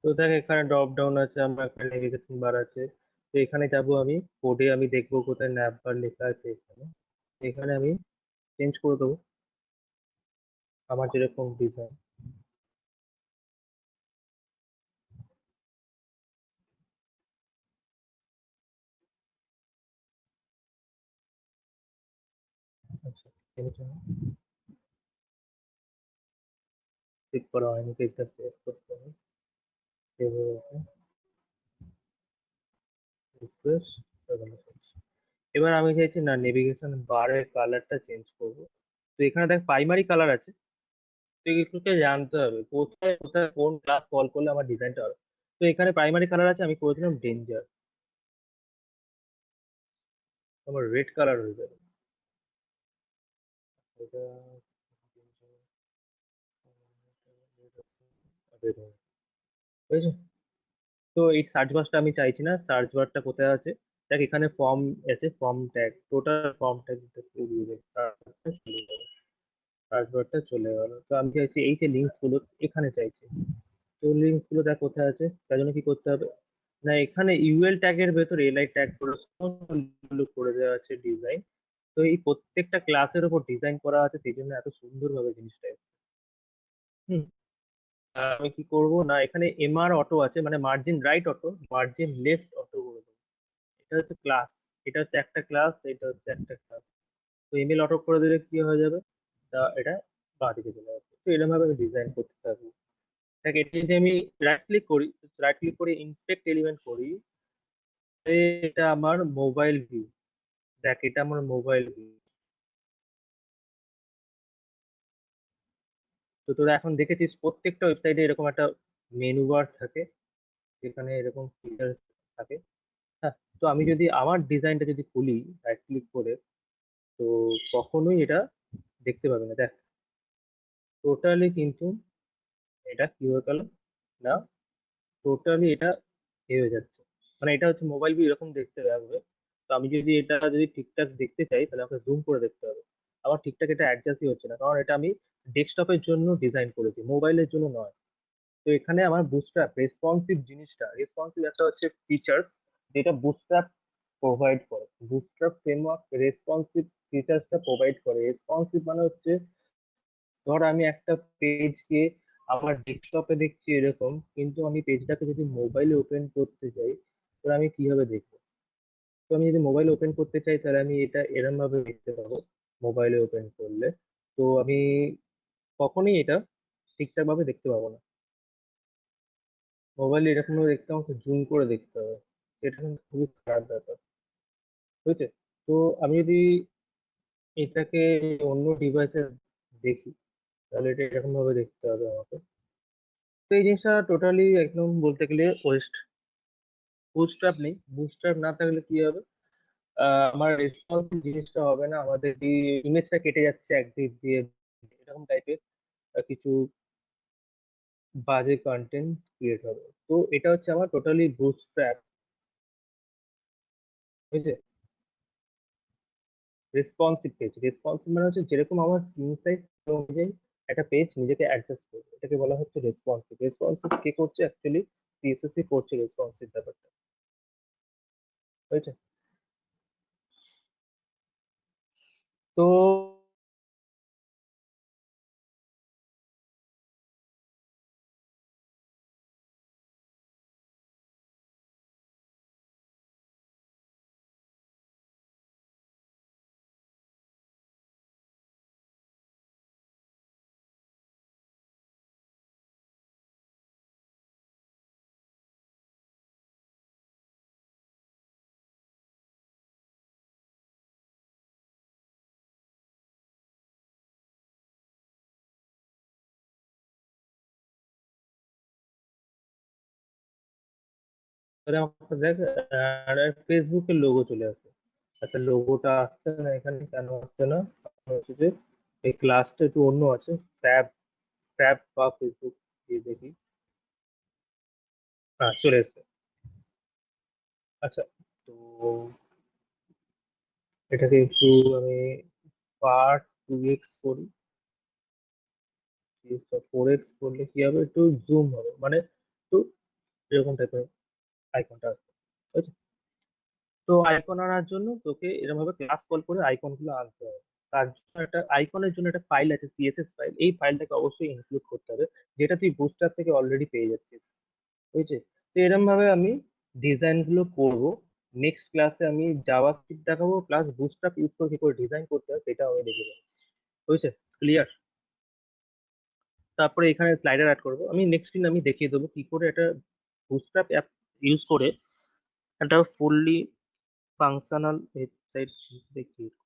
তো দেখ এখানে ড্রপ ডাউন আছে, আমার এখানে নেভিগেশন বার আছে। তো এখানে যাব, আমি কোডে আমি দেখবো কোথায় ন্যাভ বার লেখা আছে। এখানে এখানে আমি চেঞ্জ করে দেবো আমার যেরকম ডিজাইন। আচ্ছা, চেক করা হয়নি, পেজটা সেভ করতে হবে। সেভ হয়ে গেছে, রিফ্রেশ। এবার আমি চাইছি না নেভিগেশন বারের কালারটা চেঞ্জ করব। তো এখানে দেখ প্রাইমারি কালার আছে, তো একটুকে জানতে হবে কোথায় কোথায় কোন ক্লাস কল করলে আমার ডিজাইনটা হবে। তো এখানে প্রাইমারি কালার আছে, আমি করেছিলাম ডেঞ্জার, আমার রেড কালার হয়ে যাবে এটা। red হবে, বুঝেছো? তো এই সার্চ বারটা আমি চাইছি না, সার্চ বারটা কোথায় আছে দেখ, এখানে ফর্ম আছে, form tag, total form tag দিয়ে দেখ, সার্চ বারটা চলে গেল। তো আমি চাইছি এই যে লিঙ্কস গুলো এখানে চাইছি। তো লিঙ্কস গুলো দেখ কোথায় আছে, তার জন্য কি করতে হবে না, এখানে ইউএল ট্যাগের ভেতরে এলআই ট্যাগ করে দেওয়া আছে ডিজাইন। তো এই প্রত্যেকটা ক্লাসের উপর ডিজাইন করা আছে, সেই জন্য এত সুন্দরভাবে জিনিসটা এসেছে। হুম। আমি কি করব না, এখানে এমআর অটো আছে, মানে margin right auto, margin left auto করে দেবো। এটা হচ্ছে ক্লাস, এটা হচ্ছে একটা ক্লাস, এটা হচ্ছে একটা ক্লাস। তো ইমেল অটো করে দিলে কি হয়ে যাবে, তা এটা বাঁ দিকে চলে যাবে। তো এরকম ভাবে আমি ডিজাইন করতে থাকবো। দেখ এটা যদি আমি রাইট ক্লিক করি, রাইট ক্লিক করে ইনস্পেক্ট এলিমেন্ট করি, এটা আমার মোবাইল ভিউ। দেখ এটা আমার মোবাইল ভিউ। তো তোরা এখন দেখেছিস প্রত্যেকটা ওয়েবসাইটে এরকম একটা মেনু বার থাকে, যেখানে এরকম ফিচার্স থাকে। হ্যাঁ, তো আমি যদি আমার ডিজাইনটা যদি খুলি রাইট ক্লিক করে, তো কখনোই এটা দেখতে পাবে না। দেখ টোটালি কিন্তু এটা কি হয়ে গেল না, টোটালি এটা এ হয়ে যাচ্ছে, মানে এটা হচ্ছে মোবাইল ভিউ এরকম দেখতে লাগবে। তো আমি যদি এটা যদি ঠিকঠাক দেখতে চাই, তাহলে আমাকে জুম করে দেখতে হবে। আমার ঠিকঠাক এটা অ্যাডজাস্টই হচ্ছে না, কারণ এটা আমি ডেস্কটপের জন্য ডিজাইন করেছি, মোবাইলের জন্য নয়। তো এখানে আমার বুটস্ট্র্যাপ রেসপন্সিভ জিনিসটা, রেসপন্সিভ একটা হচ্ছে ফিচার্স যেটা বুটস্ট্র্যাপ প্রোভাইড করে। বুটস্ট্র্যাপ ফ্রেমওয়ার্ক রেসপন্সিভ ফিচার্সটা প্রোভাইড করে। রেসপন্সিভ মানে হচ্ছে, ধর আমি একটা পেজকে আমার ডেস্কটপে দেখছি এরকম, কিন্তু আমি পেজটাকে যদি মোবাইলে ওপেন করতে চাই, তাহলে আমি কিভাবে দেখবো? তো আমি যদি মোবাইলে ওপেন করতে চাই, তাহলে আমি এটা এরম ভাবে দেখতে পাবো মোবাইলে ওপেন করলে। তো আমি কখনোই এটা ঠিকঠাক ভাবে দেখতে পাবো না। মোবাইলে এরকম ভাবে দেখতে আমাকে জুম করে দেখতে হবে, এটা কিন্তু খুবই খারাপ ব্যাপার, বুঝছে? তো আমি যদি এটাকে অন্য ডিভাইসে দেখি, তাহলে এটা এরকম ভাবে দেখতে হবে আমাকে। তো এই জিনিসটা টোটালি একদম বলতে গেলে ওয়েস্ট। বুটস্ট্র্যাপ নেই, বুটস্ট্র্যাপ না থাকলে কি হবে, আমার রেসপন্সিভ জিনিসটা হবে না, আমাদের ইমেজটা কেটে যাচ্ছে একদিক দিয়ে, এরকম টাইপের কিছু বাজে কন্টেন্ট ক্রিয়েট হবে। তো এটা হচ্ছে আমার টোটালি বুটস্ট্র্যাপ, বুঝলে? রেসপন্সিভ পেজ, রেসপন্সিভ মানে হচ্ছে যেরকম আমার স্ক্রিন সাইজ অনুযায়ী একটা পেজ নিজেকে অ্যাডজাস্ট করবে, এটাকে বলা হচ্ছে রেসপন্সিভ। রেসপন্সিভ কে করছে অ্যাকচুয়ালি, সিএসএস করছে রেসপন্সিভ ব্যাপারটা, বুঝেছে? তো তাহলে আমাকে দেখ, ফেসবুকের লোগো চলে আসে। আচ্ছা লোগোটা আসছে না এখানে, কেন আসছে না? কারণ হচ্ছে যে এই ক্লাসটা একটু অন্য আছে, ট্যাব, ট্যাব বা ফেসবুক দিয়ে দেখি। হ্যাঁ চলে এসছে। আচ্ছা, তো এটাকে একটু আমি পার্ট 2x করি। 4x করলে কি হবে, একটু জুম হবে, মানে একটু এরকম টাইপের আইকনটা আসবে, ঠিক আছে? তো আইকন আনার জন্য তোকে এরকম ভাবে ক্লাস কল করে আইকন গুলো আনতে হবে। তার জন্য একটা আইকনের জন্য একটা ফাইল আছে, সিএসএস ফাইল। এই ফাইলটাকে অবশ্যই ইনক্লুড করতে হবে, যেটা তুই বুস্টার থেকে অলরেডি পেয়ে যাচ্ছিস, বুঝছিস? তো এরকম ভাবে আমি ডিজাইন গুলো করব। নেক্সট ক্লাসে আমি জাভাস্ক্রিপ্ট দেখাবো, প্লাস বুস্ট্র্যাপ ইউজ করে কি করে ডিজাইন করতে হয় সেটা আমি দেখিয়ে দেবো, বুঝছে? ক্লিয়ার? তারপরে এখানে স্লাইডার অ্যাড করবো আমি। নেক্সট দিন আমি দেখিয়ে দেবো কি করে একটা বুস্ট্র্যাপ অ্যাপ ইউজ করে একটা ফুললি ফাংশনাল ওয়েবসাইট ক্রিয়েট।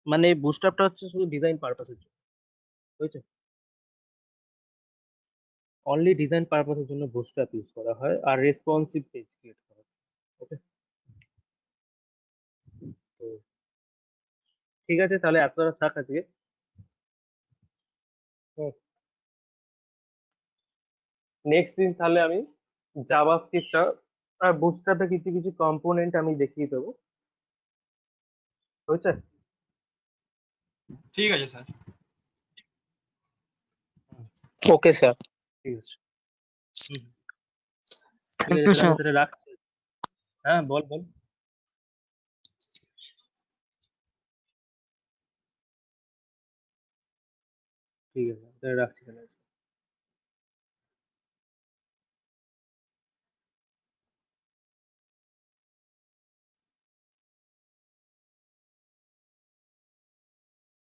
মানে বুস্ট্র্যাপটা হচ্ছে শুধু ডিজাইন পারপাসের জন্য, বুঝছো? অনলি ডিজাইন পারপাসের জন্য বুস্ট্র্যাপ ইউজ করা হয়, আর রেসপন্সিভ পেজ ক্রিয়েট করা হয়। ওকে, তো ঠিক আছে, তাহলে এতটা থাক আজকে। নেক্সট দিন তাহলে আমি জাভাস্ক্রিপ্টটা আর বুস্ট্র্যাপে কিছু কিছু কম্পোনেন্ট আমি দেখিয়ে দেবো, বুঝছে? ঠিক আছে স্যার। Okay sir. ঠিক আছে, হুম, ঠিক থ্যাংক আছে, ইউ তাহলে স্যার। আমি তাহলে রাখছি। হ্যাঁ, বল বল। ঠিক আছে, তাহলে রাখছি তাহলে।